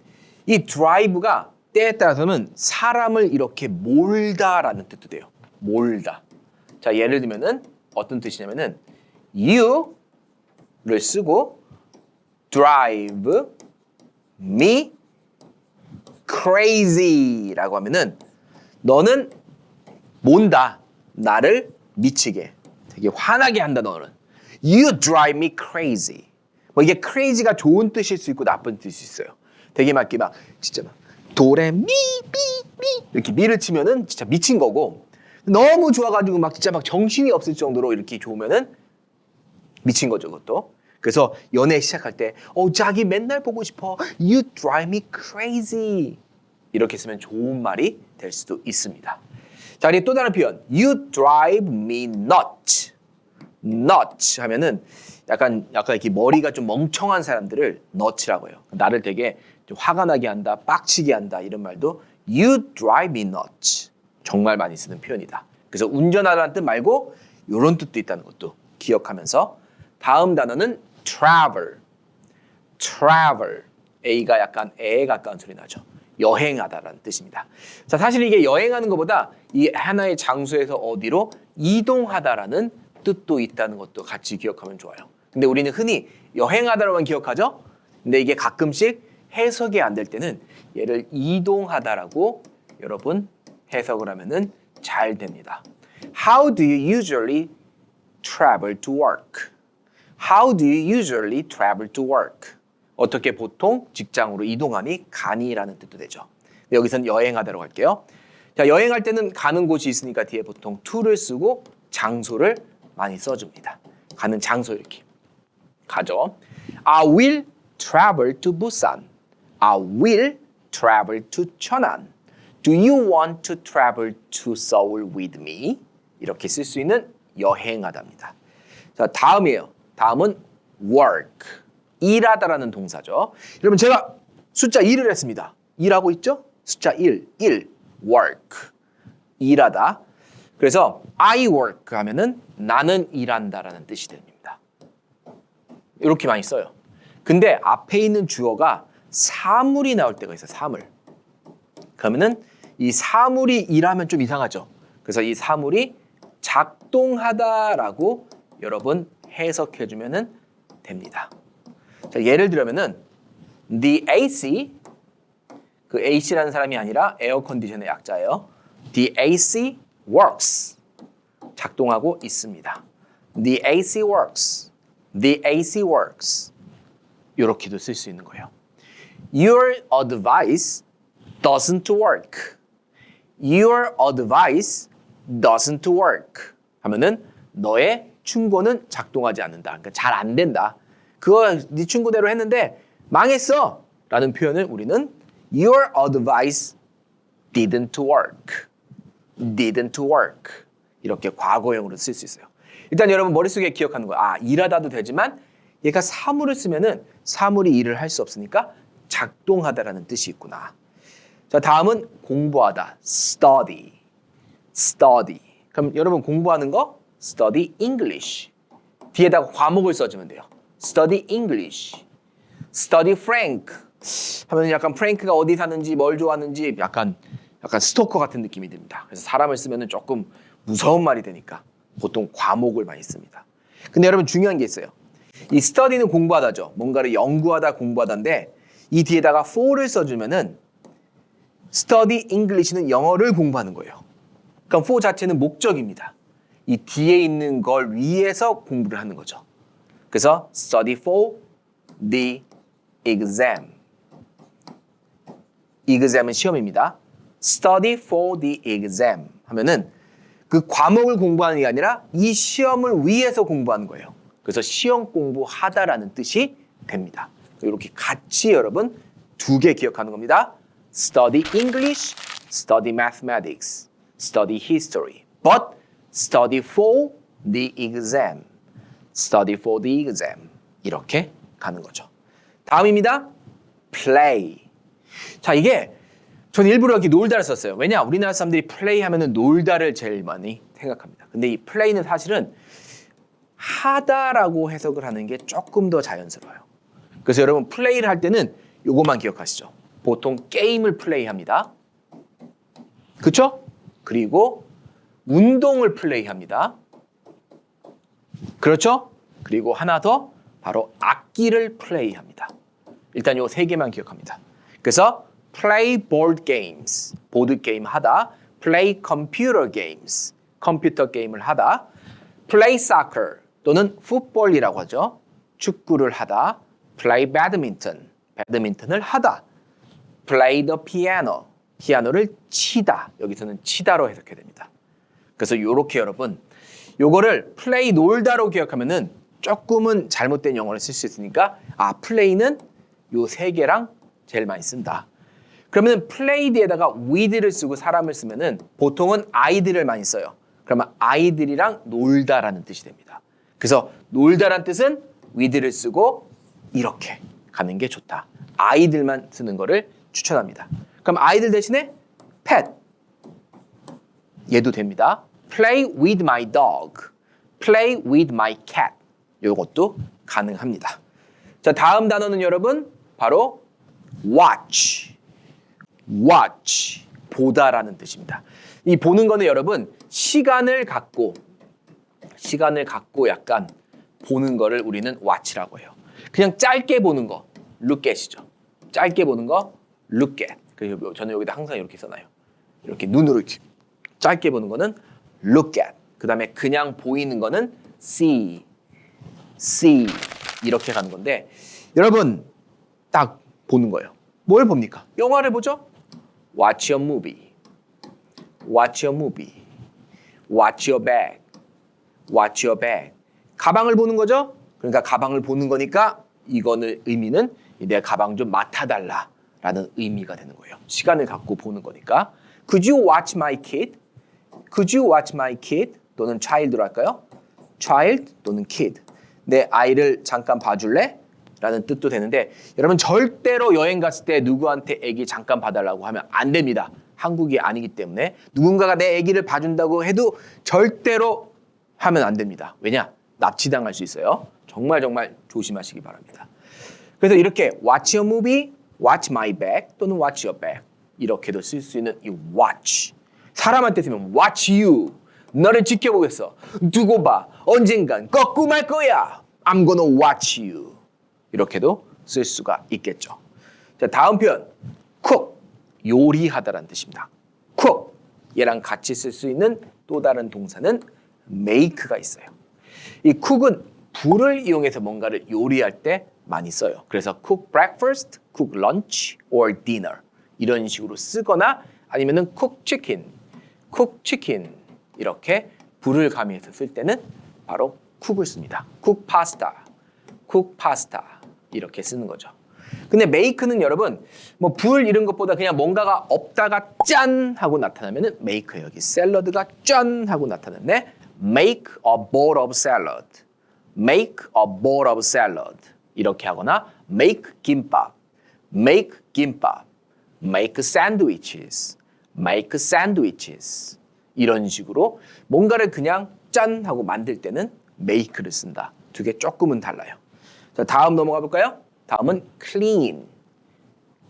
이 drive가 때에 따라서는 사람을 이렇게 몰다라는 뜻도 돼요. 몰다. 자, 예를 들면은 어떤 뜻이냐면은 you를 쓰고 drive me crazy라고 하면은 너는 몬다. 나를 미치게. 되게 화나게 한다 너는. You drive me crazy. 뭐 이게 crazy가 좋은 뜻일 수 있고 나쁜 뜻일 수 있어요. 되게 막 이렇게 막 진짜 막 도레 미 이렇게 미를 치면은 진짜 미친 거고 너무 좋아가지고 막 진짜 막 정신이 없을 정도로 이렇게 좋으면은 미친 거죠 그것도. 그래서 연애 시작할 때 자기 맨날 보고 싶어. You drive me crazy. 이렇게 쓰면 좋은 말이 될 수도 있습니다. 자, 그리고 또 다른 표현. You drive me nuts. nuts 하면은 약간 이렇게 머리가 좀 멍청한 사람들을 nuts라고 해요. 나를 되게 좀 화가 나게 한다, 빡치게 한다 이런 말도 You drive me nuts. 정말 많이 쓰는 표현이다. 그래서 운전하라는 뜻 말고 이런 뜻도 있다는 것도 기억하면서 다음 단어는 travel. travel. A가 약간 에에 가까운 소리 나죠. 여행하다라는 뜻입니다. 자, 사실 이게 여행하는 것보다 이 하나의 장소에서 어디로 이동하다라는 뜻도 있다는 것도 같이 기억하면 좋아요. 근데 우리는 흔히 여행하다로만 기억하죠? 근데 이게 가끔씩 해석이 안 될 때는 얘를 이동하다라고 여러분 해석을 하면은 잘 됩니다. How do you usually travel to work? How do you usually travel to work? 어떻게 보통 직장으로 이동하니 가니라는 뜻도 되죠. 여기서는 여행하다로 갈게요. 자, 여행할 때는 가는 곳이 있으니까 뒤에 보통 to를 쓰고 장소를 많이 써줍니다. 가는 장소 이렇게 가죠. I will travel to Busan. I will travel to Cheonan. Do you want to travel to Seoul with me? 이렇게 쓸 수 있는 여행하다입니다. 자, 다음이에요. 다음은 work. 일하다라는 동사죠. 여러분 제가 숫자 1을 했습니다. 일하고 있죠? 숫자 1, work. 일하다. 그래서 I work 하면은 나는 일한다라는 뜻이 됩니다. 이렇게 많이 써요. 근데 앞에 있는 주어가 사물이 나올 때가 있어요. 사물. 그러면은 이 사물이 일하면 좀 이상하죠. 그래서 이 사물이 작동하다라고 여러분 해석해주면 됩니다. 자, 예를 들면은 the AC, 그 AC라는 사람이 아니라 에어컨디션의 약자예요. The AC works. 작동하고 있습니다. The AC works. The AC works. 이렇게도 쓸 수 있는 거예요. Your advice doesn't work. Your advice doesn't work. 하면은 너의 충고는 작동하지 않는다. 그러니까 잘 안 된다. 그거 네 충고대로 했는데 망했어. 라는 표현을 우리는 Your advice didn't work. Didn't work. 이렇게 과거형으로 쓸 수 있어요. 일단 여러분 머릿속에 기억하는 거야. 아, 일하다도 되지만 얘가 사물을 쓰면은 사물이 일을 할 수 없으니까 작동하다라는 뜻이 있구나. 자, 다음은 공부하다. study. study. 그럼 여러분 공부하는 거 study English. 뒤에다가 과목을 써주면 돼요. study English. study Frank. 하면 약간 프랭크가 어디 사는지 뭘 좋아하는지 약간 스토커 같은 느낌이 듭니다. 그래서 사람을 쓰면 조금 무서운 말이 되니까 보통 과목을 많이 씁니다. 근데 여러분 중요한 게 있어요. 이 study는 공부하다죠. 뭔가를 연구하다 공부하다인데 이 뒤에다가 for를 써주면은 study English는 영어를 공부하는 거예요. 그럼 for 자체는 목적입니다. 이 뒤에 있는 걸 위해서 공부를 하는 거죠. 그래서 study for the exam. exam은 시험입니다. study for the exam 하면은 그 과목을 공부하는 게 아니라 이 시험을 위해서 공부하는 거예요. 그래서 시험 공부하다라는 뜻이 됩니다. 이렇게 같이 여러분 두 개 기억하는 겁니다. study English, study mathematics, study history. But study for the exam. study for the exam. 이렇게 가는 거죠. 다음입니다. play. 자, 이게 전 일부러 이렇게 놀다를 썼어요. 왜냐? 우리나라 사람들이 플레이 하면은 놀다를 제일 많이 생각합니다. 근데 이 플레이는 사실은 하다라고 해석을 하는 게 조금 더 자연스러워요. 그래서 여러분 플레이를 할 때는 요것만 기억하시죠. 보통 게임을 플레이합니다. 그렇죠? 그리고 운동을 플레이합니다. 그렇죠? 그리고 하나 더 바로 악기를 플레이합니다. 일단 요 세 개만 기억합니다. 그래서 play board games, 보드 게임 하다. play computer games, 컴퓨터 게임을 하다. play soccer 또는 풋볼이라고 하죠. 축구를 하다. play badminton, 배드민턴을 하다. play the piano, 피아노를 치다. 여기서는 치다로 해석해야 됩니다. 그래서 요렇게 여러분 요거를 play 놀다로 기억하면은 조금은 잘못된 영어를 쓸 수 있으니까 play는 요 세 개랑 제일 많이 쓴다. 그러면 play 뒤에다가 with를 쓰고 사람을 쓰면은 보통은 아이들을 많이 써요. 그러면 아이들이랑 놀다라는 뜻이 됩니다. 그래서 놀다란 뜻은 with를 쓰고 이렇게 가는 게 좋다. 아이들만 쓰는 거를 추천합니다. 그럼 아이들 대신에 pet 얘도 됩니다. play with my dog, play with my cat 이것도 가능합니다. 자, 다음 단어는 여러분 바로 watch. watch 보다라는 뜻입니다. 이 보는 거는 여러분 시간을 갖고 약간 보는 거를 우리는 watch라고 해요. 그냥 짧게 보는 거 look at이죠. 짧게 보는 거 look at. 그리고 저는 여기다 항상 이렇게 써놔요. 이렇게 눈으로 이렇게 짧게 보는 거는 look at. 그 다음에 그냥 보이는 거는 see 이렇게 가는 건데 여러분 딱 보는 거예요. 뭘 봅니까? 영화를 보죠? Watch your movie. Watch your movie. Watch your bag. Watch your bag. 가방을 보는 거죠? 그러니까 가방을 보는 거니까 이거는 의미는 내 가방 좀 맡아달라 라는 의미가 되는 거예요. 시간을 갖고 보는 거니까. Could you watch my kid? Could you watch my kid? 또는 child로 할까요? child 또는 kid. 내 아이를 잠깐 봐줄래? 라는 뜻도 되는데 여러분 절대로 여행 갔을 때 누구한테 애기 잠깐 봐달라고 하면 안 됩니다. 한국이 아니기 때문에 누군가가 내 애기를 봐준다고 해도 절대로 하면 안 됩니다. 왜냐? 납치당할 수 있어요. 정말 조심하시기 바랍니다. 그래서 이렇게 watch your movie, watch my bag 또는 watch your bag 이렇게도 쓸 수 있는 이 watch. 사람한테 쓰면 watch you. 너를 지켜보겠어. 두고 봐. 언젠간 꺾고 말 거야. I'm gonna watch you. 이렇게도 쓸 수가 있겠죠. 자, 다음 표현. cook. 요리하다라는 뜻입니다. cook. 얘랑 같이 쓸 수 있는 또 다른 동사는 make가 있어요. 이 cook은 불을 이용해서 뭔가를 요리할 때 많이 써요. 그래서 cook breakfast, cook lunch or dinner 이런 식으로 쓰거나 아니면은 cook chicken 이렇게 불을 가미해서 쓸 때는 바로 cook을 씁니다. cook pasta 이렇게 쓰는 거죠. 근데 make는 여러분 뭐 불 이런 것보다 그냥 뭔가가 없다가 짠 하고 나타나면은 make예요. 여기 샐러드가 짠 하고 나타났네. make a bowl of salad. make a bowl of salad. 이렇게 하거나 make 김밥. make sandwiches. 이런 식으로 뭔가를 그냥 짠 하고 만들 때는 make를 쓴다. 두 개 조금은 달라요. 자, 다음 넘어가 볼까요? 다음은 clean.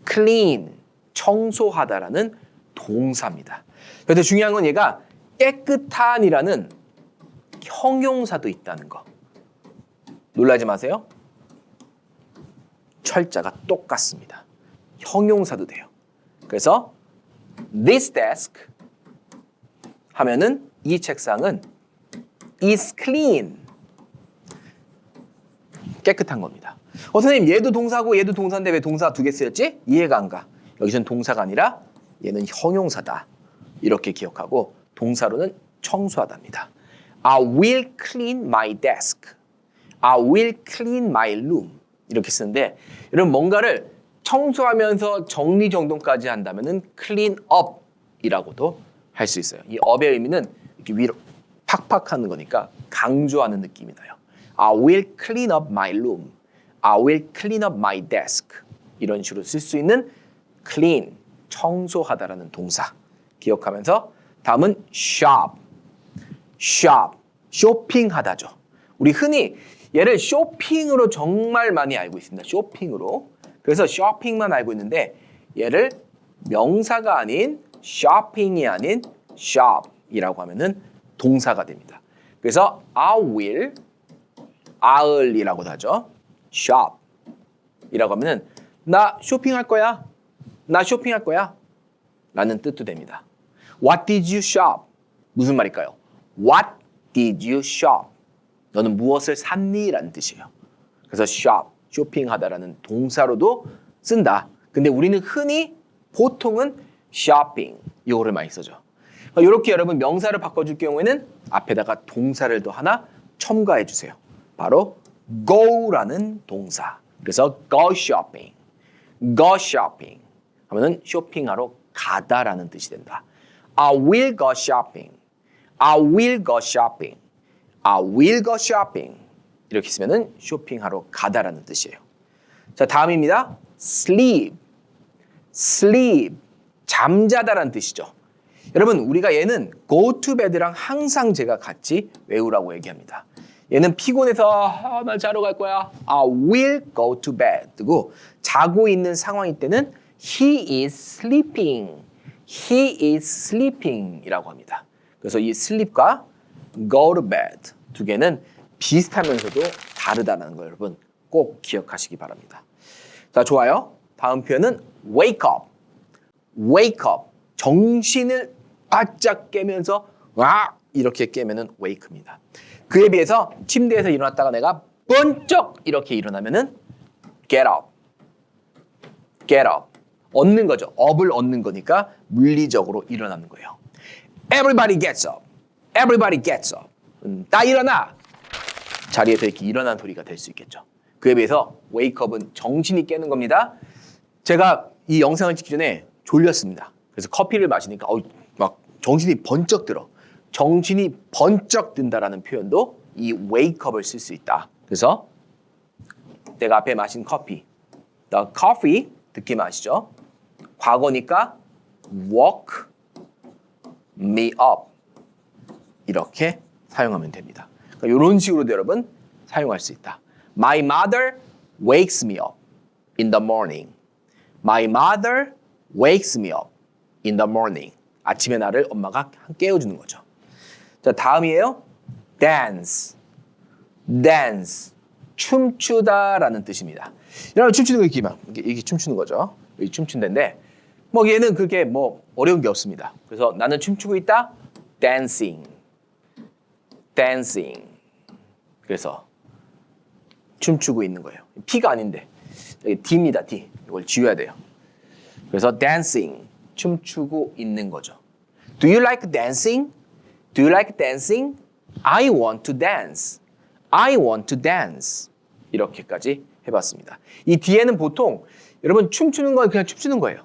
clean, 청소하다라는 동사입니다. 그런데 중요한 건 얘가 깨끗한이라는 형용사도 있다는 거. 놀라지 마세요. 철자가 똑같습니다. 형용사도 돼요. 그래서 this desk 하면은 이 책상은 is clean. 깨끗한 겁니다. 선생님 얘도 동사고 얘도 동사인데 왜 동사 두 개 쓰였지? 이해가 안 가. 여기서는 동사가 아니라 얘는 형용사다. 이렇게 기억하고 동사로는 청소하답니다. I will clean my desk. I will clean my room. 이렇게 쓰는데 여러분 뭔가를 청소하면서 정리정돈까지 한다면은 clean up 이라고도 할 수 있어요. 이 up의 의미는 이렇게 위로 팍팍 하는 거니까 강조하는 느낌이 나요. I will clean up my room. I will clean up my desk. 이런 식으로 쓸 수 있는 clean, 청소하다라는 동사 기억하면서 다음은 shop. shop, 쇼핑하다죠. 우리 흔히 얘를 쇼핑으로 정말 많이 알고 있습니다. 쇼핑으로. 그래서 쇼핑만 알고 있는데 얘를 명사가 아닌 shopping이 아닌 shop이라고 하면은 동사가 됩니다. 그래서 I'll이라고도 하죠. shop이라고 하면은 나 쇼핑할 거야. 나 쇼핑할 거야. 라는 뜻도 됩니다. What did you shop? 무슨 말일까요? What did you shop? 너는 무엇을 샀니? 라는 뜻이에요. 그래서 shop, 쇼핑하다라는 동사로도 쓴다. 근데 우리는 흔히 보통은 shopping 이거를 많이 쓰죠. 이렇게 여러분 명사를 바꿔줄 경우에는 앞에다가 동사를 더 하나 첨가해 주세요. 바로 go라는 동사. 그래서 go shopping, go shopping 하면은 쇼핑하러 가다라는 뜻이 된다. I will go shopping, I will go shopping, I will go shopping 이렇게 쓰면은 쇼핑하러 가다라는 뜻이에요. 자, 다음입니다. sleep, sleep 잠자다라는 뜻이죠. 여러분 우리가 얘는 go to bed랑 항상 제가 같이 외우라고 얘기합니다. 얘는 피곤해서 나 자러 갈 거야. I will go to bed. 그리고 자고 있는 상황일 때는 he is sleeping. He is sleeping 이라고 합니다. 그래서 이 sleep과 go to bed 두 개는 비슷하면서도 다르다는 거 여러분 꼭 기억하시기 바랍니다. 자, 좋아요. 다음 표현은 wake up. wake up. 정신을 바짝 깨면서 와 이렇게 깨면은 wake입니다. 그에 비해서 침대에서 일어났다가 내가 번쩍 이렇게 일어나면은 get up. get up. 얻는 거죠. up을 얻는 거니까 물리적으로 일어나는 거예요. Everybody gets up. Everybody gets up. 나 일어나. 자리에서 이렇게 일어난 소리가 될 수 있겠죠. 그에 비해서 wake up은 정신이 깨는 겁니다. 제가 이 영상을 찍기 전에 졸렸습니다. 그래서 커피를 마시니까 막 정신이 번쩍 들어. 정신이 번쩍 든다라는 표현도 이 wake up을 쓸 수 있다. 그래서 내가 앞에 마신 커피, the coffee 듣기만 하시죠. 과거니까 woke me up 이렇게 사용하면 됩니다. 그러니까 이런 식으로도 여러분 사용할 수 있다. My mother wakes me up in the morning. My mother wakes me up in the morning. 아침에 나를 엄마가 깨워주는 거죠. 자, 다음이에요. dance. dance. 춤추다라는 뜻입니다. 여러분 춤추는 거 이렇게 춤추는 거죠. 여기 춤춘다인데 뭐 얘는 그렇게 뭐 어려운 게 없습니다. 그래서 나는 춤추고 있다. dancing. dancing. 그래서 춤추고 있는 거예요. P가 아닌데 여기 D입니다. D. 이걸 지워야 돼요. 그래서 dancing. 춤추고 있는 거죠. Do you like dancing? Do you like dancing? I want to dance. I want to dance. 이렇게까지 해봤습니다. 이 뒤에는 보통 여러분 춤추는 건 그냥 춤추는 거예요.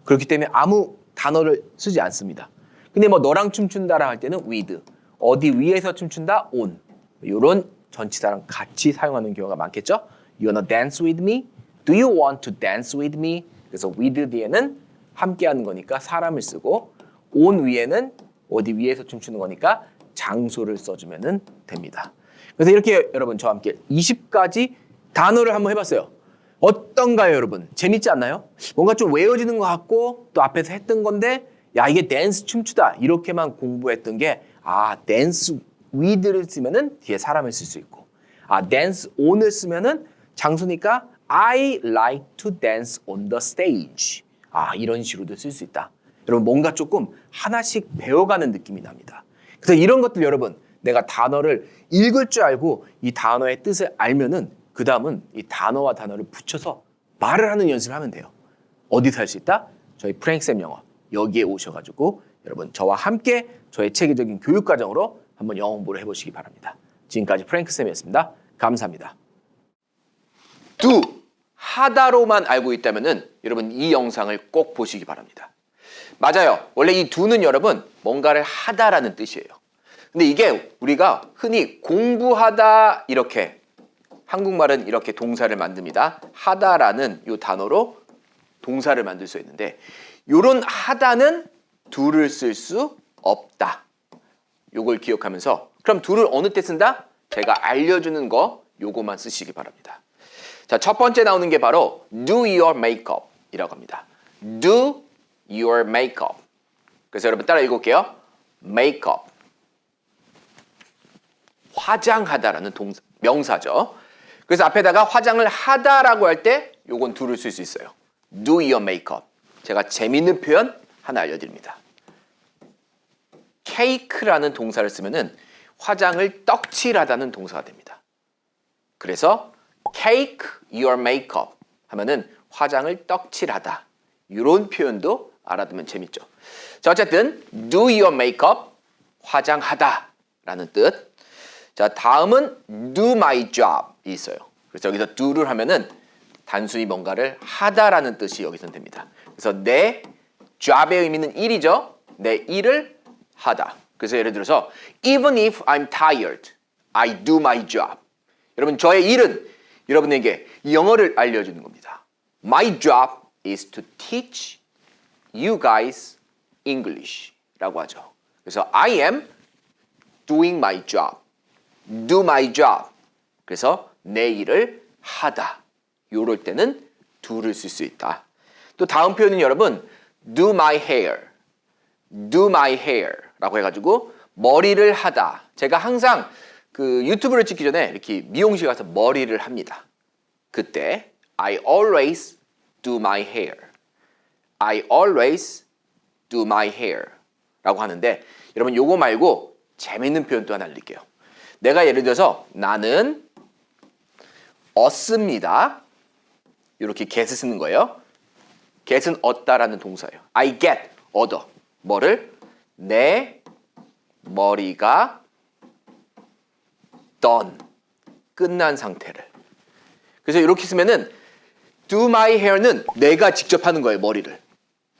그렇기 때문에 아무 단어를 쓰지 않습니다. 근데 뭐 너랑 춤춘다라 할 때는 with, 어디 위에서 춤춘다, on 이런 전치사랑 같이 사용하는 경우가 많겠죠. You wanna dance with me? Do you want to dance with me? 그래서 with 뒤에는 함께하는 거니까 사람을 쓰고 on 위에는 어디 위에서 춤추는 거니까 장소를 써주면 됩니다. 그래서 이렇게 여러분 저와 함께 20가지 단어를 한번 해봤어요. 어떤가요, 여러분? 재밌지 않나요? 뭔가 좀 외워지는 것 같고 또 앞에서 했던 건데 야, 이게 댄스 춤추다 이렇게만 공부했던 게 댄스 with를 쓰면은 뒤에 사람을 쓸 수 있고 dance on을 쓰면은 장소니까 I like to dance on the stage. 이런 식으로도 쓸 수 있다. 여러분 뭔가 조금 하나씩 배워가는 느낌이 납니다. 그래서 이런 것들 여러분 내가 단어를 읽을 줄 알고 이 단어의 뜻을 알면은 그 다음은 이 단어와 단어를 붙여서 말을 하는 연습을 하면 돼요. 어디서 할 수 있다? 저희 프랭크쌤 영어 여기에 오셔가지고 여러분 저와 함께 저의 체계적인 교육과정으로 한번 영어 공부를 해보시기 바랍니다. 지금까지 프랭크쌤이었습니다. 감사합니다. do, 하다로만 알고 있다면은 여러분 이 영상을 꼭 보시기 바랍니다. 맞아요. 원래 이 do는 여러분 뭔가를 하다라는 뜻이에요. 근데 이게 우리가 흔히 공부하다 이렇게 한국말은 이렇게 동사를 만듭니다. 하다라는 이 단어로 동사를 만들 수 있는데 요런 하다는 do를 쓸 수 없다. 요걸 기억하면서 그럼 do를 어느 때 쓴다? 제가 알려주는 거 요거만 쓰시기 바랍니다. 자, 첫 번째 나오는 게 바로 do your makeup 이라고 합니다. do your makeup. 그래서 여러분 따라 읽어볼게요. makeup. 화장하다라는 명사죠. 그래서 앞에다가 화장을 하다라고 할 때 요건 do를 쓸 수 있어요. do your makeup. 제가 재밌는 표현 하나 알려드립니다. cake라는 동사를 쓰면은 화장을 떡칠하다는 동사가 됩니다. 그래서 cake your makeup 하면은 화장을 떡칠하다. 이런 표현도 알아두면 재밌죠. 자, 어쨌든 do your makeup 화장하다라는 뜻. 자, 다음은 do my job이 있어요. 그래서 여기서 do를 하면은 단순히 뭔가를 하다라는 뜻이 여기서는 됩니다. 그래서 내 job의 의미는 일이죠. 내 일을 하다. 그래서 예를 들어서 even if I'm tired, I do my job. 여러분 저의 일은 여러분에게 영어를 알려주는 겁니다. My job is to teach you guys English 라고 하죠. 그래서 I am doing my job. do my job. 그래서 내 일을 하다. 요럴 때는 do를 쓸 수 있다. 또 다음 표현은 여러분 do my hair. do my hair 라고 해가지고 머리를 하다. 제가 항상 그 유튜브를 찍기 전에 이렇게 미용실 가서 머리를 합니다. 그때 I always do my hair. I always do my hair 라고 하는데 여러분 요거 말고 재밌는 표현 또 하나 알릴게요. 내가 예를 들어서 나는 얻습니다. 이렇게 get을 쓰는 거예요. get은 얻다라는 동사예요. I get, 얻어. 뭐를? 내 머리가 done, 끝난 상태를. 그래서 이렇게 쓰면은 do my hair는 내가 직접 하는 거예요, 머리를.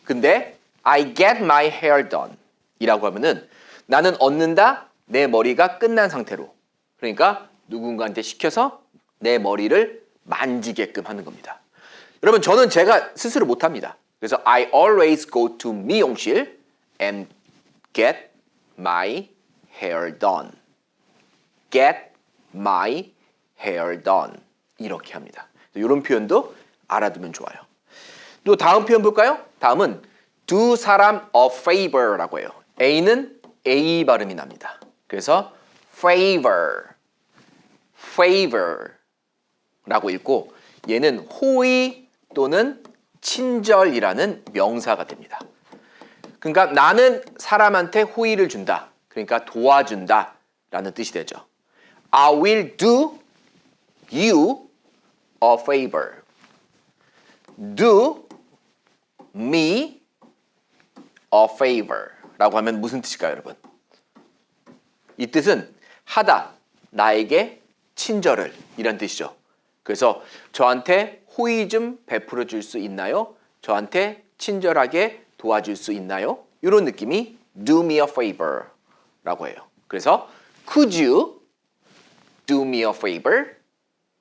근데 I get my hair done 이라고 하면은 나는 얻는다, 내 머리가 끝난 상태로. 그러니까 누군가한테 시켜서 내 머리를 만지게끔 하는 겁니다. 여러분 저는 제가 스스로 못합니다. 그래서 I always go to 미용실 and get my hair done. get my hair done. 이렇게 합니다. 이런 표현도 알아두면 좋아요. 또 다음 표현 볼까요? 다음은 do 사람 a favor라고 해요. A는 A 발음이 납니다. 그래서 favor, favor라고 읽고 얘는 호의 또는 친절이라는 명사가 됩니다. 그러니까 나는 사람한테 호의를 준다. 그러니까 도와준다 라는 뜻이 되죠. I will do you a favor. Do me a favor 라고 하면 무슨 뜻일까요, 여러분? 이 뜻은 하다, 나에게 친절을 이란 뜻이죠. 그래서 저한테 호의 좀 베풀어 줄 수 있나요? 저한테 친절하게 도와줄 수 있나요? 이런 느낌이 do me a favor 라고 해요. 그래서 could you do me a favor?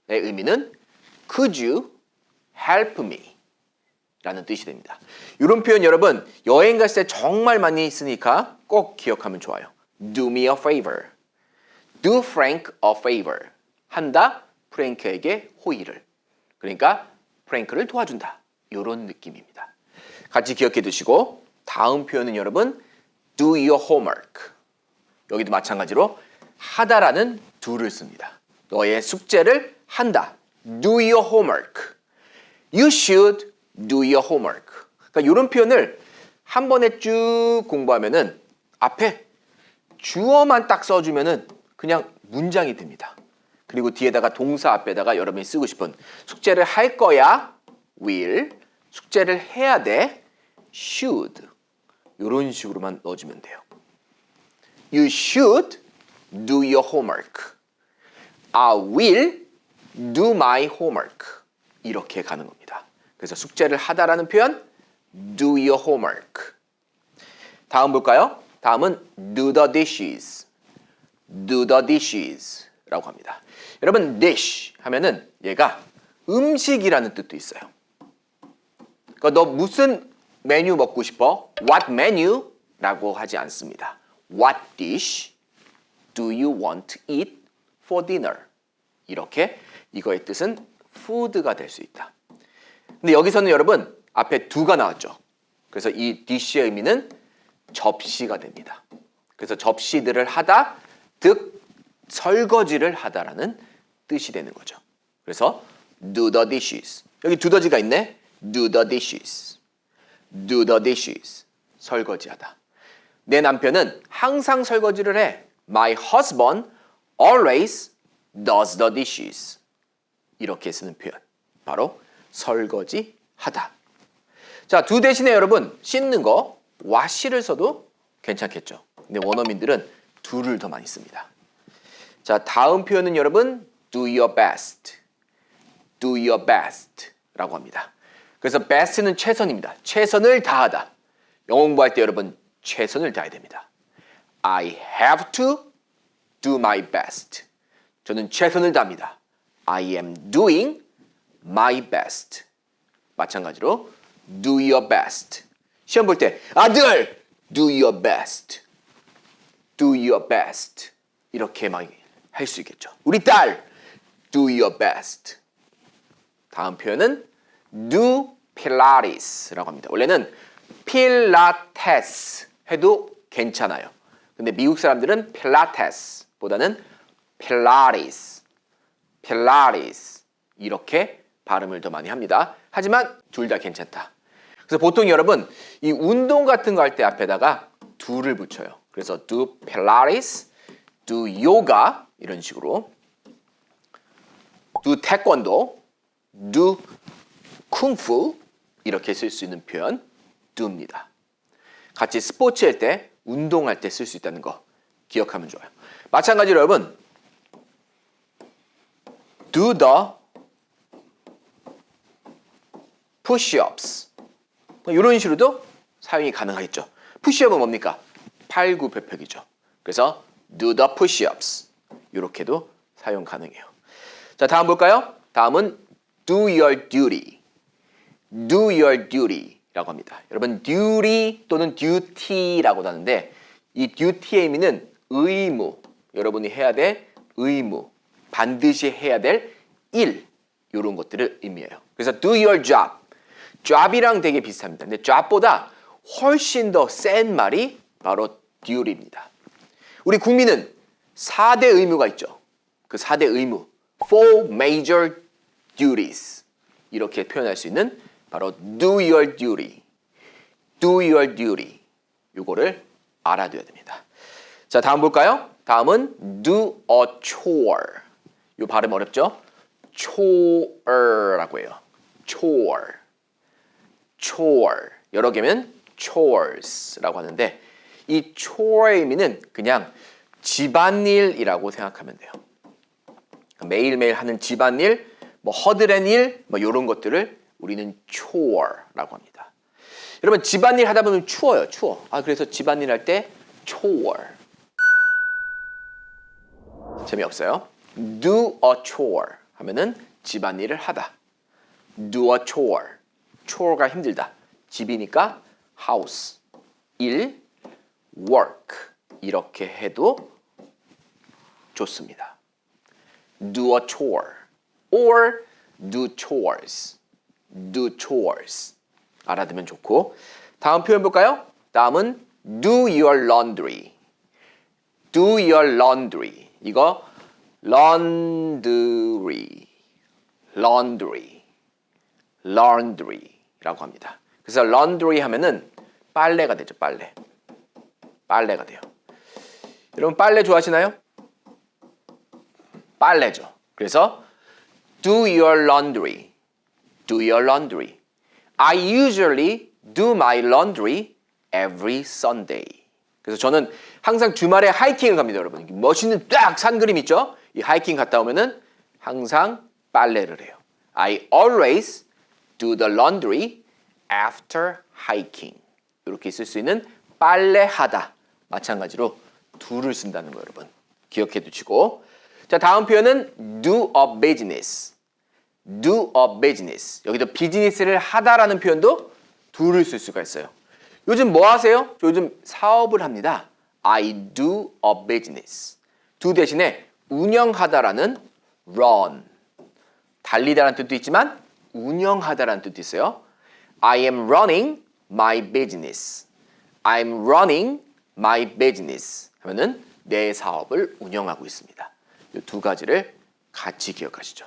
의 의미는 could you help me? 라는 뜻이 됩니다. 이런 표현 여러분 여행 갔을 때 정말 많이 쓰니까 꼭 기억하면 좋아요. Do me a favor. Do Frank a favor. 한다 프랭크에게 호의를. 그러니까 프랭크를 도와준다. 이런 느낌입니다. 같이 기억해 두시고 다음 표현은 여러분 do your homework. 여기도 마찬가지로 하다라는 do를 씁니다. 너의 숙제를 한다. Do your homework. You should do your homework. 그러니까 이런 표현을 한 번에 쭉 공부하면은 앞에 주어만 딱 써주면은 그냥 문장이 됩니다. 그리고 뒤에다가 동사 앞에다가 여러분이 쓰고 싶은 숙제를 할 거야, will. 숙제를 해야 돼, should. 이런 식으로만 넣어주면 돼요. You should do your homework. I will do my homework. 이렇게 가는 겁니다. 그래서 숙제를 하다라는 표현 do your homework. 다음 볼까요? 다음은 do the dishes. do the dishes 라고 합니다. 여러분 dish 하면은 얘가 음식이라는 뜻도 있어요. 그러니까 너 무슨 메뉴 먹고 싶어? What menu? 라고 하지 않습니다. What dish do you want to eat for dinner? 이렇게 이거의 뜻은 food가 될 수 있다. 근데 여기서는 여러분 앞에 do가 나왔죠. 그래서 이 dish의 의미는 접시가 됩니다. 그래서 접시들을 하다, 즉 설거지를 하다라는 뜻이 되는 거죠. 그래서 do the dishes. 여기 두더지가 있네. do the dishes. do the dishes. 설거지하다. 내 남편은 항상 설거지를 해. My husband always does the dishes. 이렇게 쓰는 표현. 바로 설거지하다. 자, do 대신에 여러분 씻는 거 wash를 써도 괜찮겠죠. 근데 원어민들은 do를 더 많이 씁니다. 자, 다음 표현은 여러분 do your best. do your best 라고 합니다. 그래서 best는 최선입니다. 최선을 다하다. 영어 공부할 때 여러분 최선을 다해야 됩니다. I have to do my best. 저는 최선을 다합니다. I am doing my best. 마찬가지로 do your best. 시험 볼 때 아들 do your best. do your best. 이렇게 막 할 수 있겠죠. 우리 딸 do your best. 다음 표현은 do pilates라고 합니다. 원래는 필라테스 해도 괜찮아요. 근데 미국 사람들은 필라테스보다는 필라테스, 필라테스 이렇게 발음을 더 많이 합니다. 하지만 둘 다 괜찮다. 그래서 보통 여러분 이 운동 같은 거 할 때 앞에다가 do를 붙여요. 그래서 do pilates, do yoga 이런 식으로 do taekwondo, do kung fu 이렇게 쓸 수 있는 표현 do입니다. 같이 스포츠 할 때, 운동할 때 쓸 수 있다는 거 기억하면 좋아요. 마찬가지로 여러분 do the push-ups 이런 식으로도 사용이 가능하겠죠. push-up은 뭡니까? 팔굽혀펴기죠. 그래서 do the push-ups 이렇게도 사용 가능해요. 자, 다음 볼까요? 다음은 do your duty. do your duty라고 합니다. 여러분 duty 또는 duty라고도 하는데 이 duty의 의미는 의무. 여러분이 해야 될 의무. 반드시 해야 될 일. 이런 것들을 의미해요. 그래서 do your job. job이랑 되게 비슷합니다. 근데 job보다 훨씬 더 센 말이 바로 duty입니다. 우리 국민은 4대 의무가 있죠. 그 4대 의무. Four major duties. 이렇게 표현할 수 있는 바로 do your duty. do your duty. 이거를 알아둬야 됩니다. 자, 다음 볼까요? 다음은 do a chore. 이 발음 어렵죠? chore라고 해요. chore. chore. 여러 개면 chores라고 하는데 이 chore의 의미는 그냥 집안일이라고 생각하면 돼요. 매일매일 하는 집안일, 뭐 허드렛 일, 뭐 이런 것들을 우리는 chore라고 합니다. 여러분 집안일 하다 보면 추워요. 추워. 그래서 집안일 할 때 chore. 재미없어요. do a chore 하면은 집안일을 하다. do a chore. chore가 힘들다. 집이니까 house, 일, work 이렇게 해도 좋습니다. do a chore or do chores. do chores. 알아두면 좋고. 다음 표현 볼까요? 다음은 do your laundry. do your laundry. 이거 laundry. laundry. laundry라고 합니다. 그래서 laundry 하면은 빨래가 되죠. 빨래. 빨래가 돼요. 여러분 빨래 좋아하시나요? 빨래죠. 그래서 do your laundry. do your laundry. I usually do my laundry every Sunday. 그래서 저는 항상 주말에 하이킹을 갑니다, 여러분. 멋있는 딱 산 그림 있죠? 이 하이킹 갔다 오면은 항상 빨래를 해요. I always do the laundry after hiking. 이렇게 쓸 수 있는 빨래하다. 마찬가지로 do를 쓴다는 거 여러분. 기억해 두시고. 자, 다음 표현은 do a business. do a business. 여기도 비즈니스를 하다라는 표현도 do를 쓸 수가 있어요. 요즘 뭐 하세요? 저 요즘 사업을 합니다. I do a business. do 대신에 운영하다라는 run. 달리다라는 뜻도 있지만 운영하다라는 뜻도 있어요. I am running my business. I'm running my business. 하면은 내 사업을 운영하고 있습니다. 이 두 가지를 같이 기억하시죠.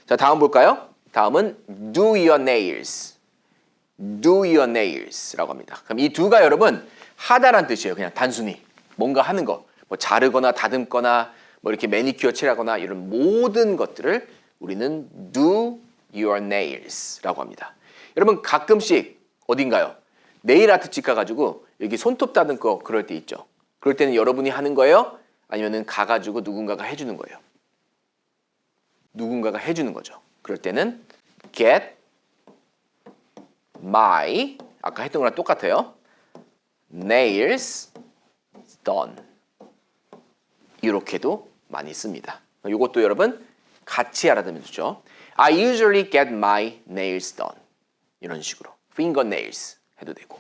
자, 다음 볼까요? 다음은 do your nails. do your nails라고 합니다. 그럼 이 do가 여러분 하다란 뜻이에요. 그냥 단순히 뭔가 하는 거. 뭐 자르거나 다듬거나 뭐 이렇게 매니큐어 칠하거나 이런 모든 것들을 우리는 do your nails라고 합니다. 여러분 가끔씩 어딘가요? 네일 아트집 가가지고 여기 손톱 다듬고 그럴 때 있죠. 그럴 때는 여러분이 하는 거예요? 아니면은 가가지고 누군가가 해주는 거예요? 누군가가 해주는 거죠. 그럴 때는 get my 아까 했던 거랑 똑같아요. nails done 이렇게도 많이 씁니다. 이것도 여러분 같이 알아두면 좋죠. I usually get my nails done 이런 식으로 fingernails 해도 되고.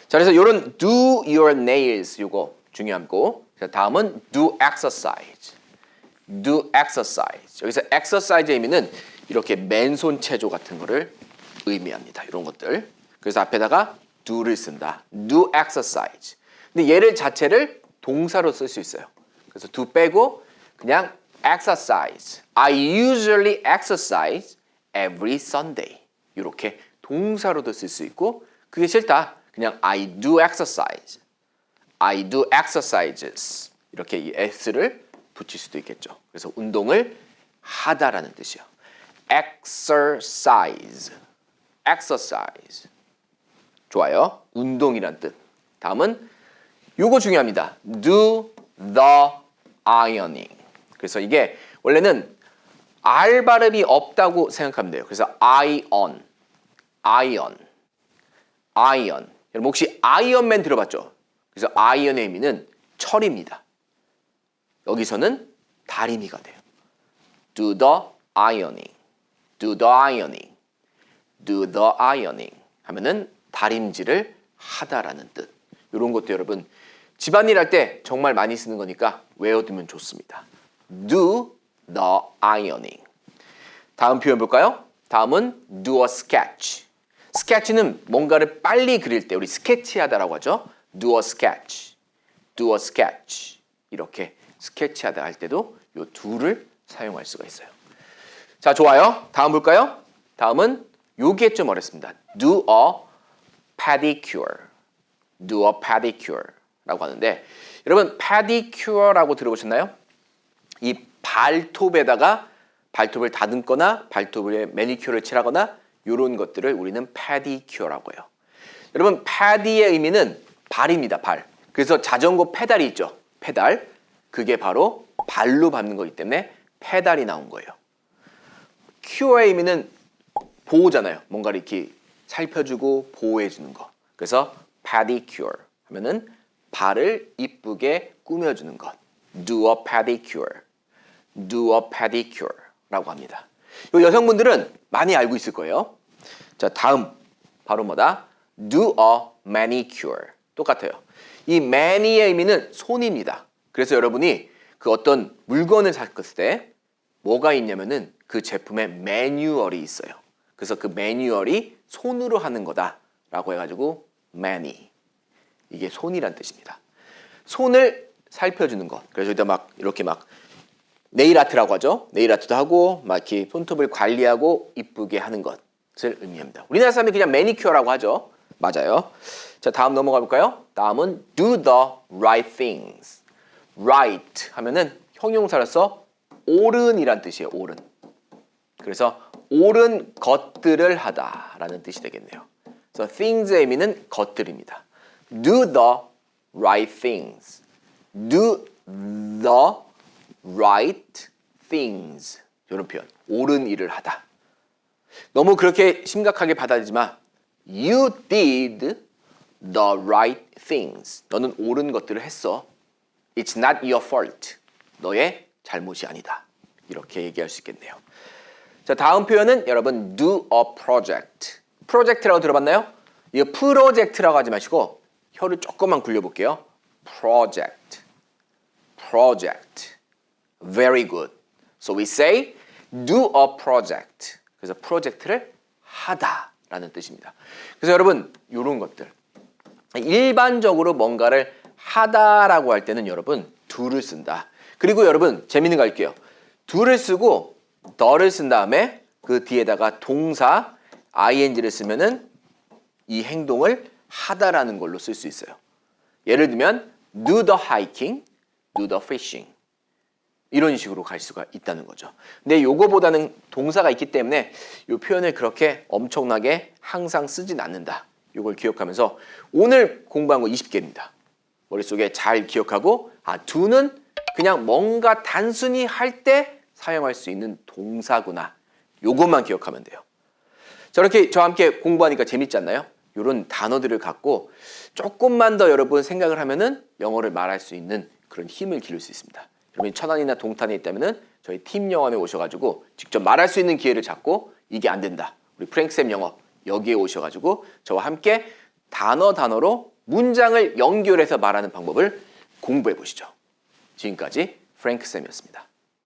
자, 그래서 이런 do your nails 요거 중요하고. 자, 다음은 do exercise. do exercise. 여기서 exercise의 의미는 이렇게 맨손 체조 같은 거를 의미합니다. 이런 것들. 그래서 앞에다가 do를 쓴다. do exercise. 근데 얘를 자체를 동사로 쓸 수 있어요. 그래서 do 빼고 그냥 exercise. I usually exercise every Sunday. 이렇게 동사로도 쓸 수 있고 그게 싫다. 그냥 I do exercise. I do exercises. 이렇게 이 s를 붙일 수도 있겠죠. 그래서 운동을 하다라는 뜻이요. exercise. exercise. 좋아요. 운동이란 뜻. 다음은 요거 중요합니다. do the ironing. 그래서 이게 원래는 R 발음이 없다고 생각하면 돼요. 그래서 iron. iron. iron. 여러분 혹시 아이언맨 들어봤죠? 그래서 아이언의 의미는 철입니다. 여기서는 다리미가 돼요. do the ironing. do the ironing. do the ironing 하면은 다림질을 하다라는 뜻. 이런 것도 여러분 집안일 할 때 정말 많이 쓰는 거니까 외워두면 좋습니다. do the ironing. 다음 표현 볼까요? 다음은 do a sketch. sketch는 뭔가를 빨리 그릴 때 우리 스케치하다라고 하죠. do a sketch. do a sketch. 이렇게 스케치하다 할 때도 이 do를 사용할 수가 있어요. 자, 좋아요. 다음 볼까요? 다음은 요게 좀 어렵습니다. do a pedicure. do a pedicure라고 하는데 여러분 pedicure라고 들어보셨나요? 이 발톱에다가 발톱을 다듬거나 발톱에 매니큐어를 칠하거나 이런 것들을 우리는 pedicure라고 해요. 여러분 pedi의 의미는 발입니다. 발. 그래서 자전거 페달이 있죠. 페달. 그게 바로 발로 밟는 거기 때문에 페달이 나온 거예요. cure의 의미는 보호잖아요. 뭔가를 이렇게 살펴주고 보호해주는 거. 그래서 pedicure 하면은 발을 이쁘게 꾸며주는 것. do a pedicure. do a pedicure라고 합니다. 이 여성분들은 많이 알고 있을 거예요. 자, 다음 바로 뭐다? Do a manicure. 똑같아요. 이 many의 의미는 손입니다. 그래서 여러분이 그 어떤 물건을 샀을 때 뭐가 있냐면은 그 제품에 매뉴얼이 있어요. 그래서 그 매뉴얼이 손으로 하는 거다라고 해가지고 many. 이게 손이란 뜻입니다. 손을 살펴주는 것. 그래서 여기다 막 이렇게 막 네일 아트라고 하죠. 네일 아트도 하고 막 이렇게 손톱을 관리하고 이쁘게 하는 것을 의미합니다. 우리나라 사람이 그냥 매니큐어라고 하죠. 맞아요. 자, 다음 넘어가 볼까요? 다음은 do the right things. right 하면은 형용사로서 옳은이란 뜻이에요. 옳은. 그래서 옳은 것들을 하다라는 뜻이 되겠네요. 그래서 things의 의미는 것들입니다. do the right things. do the right things. 이런 표현. 옳은 일을 하다. 너무 그렇게 심각하게 받아들이지 마. You did the right things. 너는 옳은 것들을 했어. It's not your fault. 너의 잘못이 아니다. 이렇게 얘기할 수 있겠네요. 자, 다음 표현은 여러분 do a project. 프로젝트라고 들어봤나요? 이거 프로젝트라고 하지 마시고 혀를 조금만 굴려볼게요. project. project. Very good. So we say do a project. 그래서 프로젝트를 하다라는 뜻입니다. 그래서 여러분 이런 것들 일반적으로 뭔가를 하다라고 할 때는 여러분 do를 쓴다. 그리고 여러분 재밌는 거 할게요. do를 쓰고 the를 쓴 다음에 그 뒤에다가 동사 ing를 쓰면은 이 행동을 하다라는 걸로 쓸 수 있어요. 예를 들면 do the hiking, do the fishing. 이런 식으로 갈 수가 있다는 거죠. 근데 요거보다는 동사가 있기 때문에 이 표현을 그렇게 엄청나게 항상 쓰진 않는다. 요걸 기억하면서 오늘 공부한 거 20개입니다. 머릿속에 잘 기억하고 do는 그냥 뭔가 단순히 할 때 사용할 수 있는 동사구나. 요것만 기억하면 돼요. 저렇게 저와 함께 공부하니까 재밌지 않나요? 이런 단어들을 갖고 조금만 더 여러분 생각을 하면은 영어를 말할 수 있는 그런 힘을 기를 수 있습니다. 여러분이 천안이나 동탄에 있다면은 저희 팀 영어에 오셔가지고 직접 말할 수 있는 기회를 잡고 이게 안 된다. 우리 프랭크쌤 영어 여기에 오셔가지고 저와 함께 단어로 문장을 연결해서 말하는 방법을 공부해 보시죠. 지금까지 프랭크쌤이었습니다.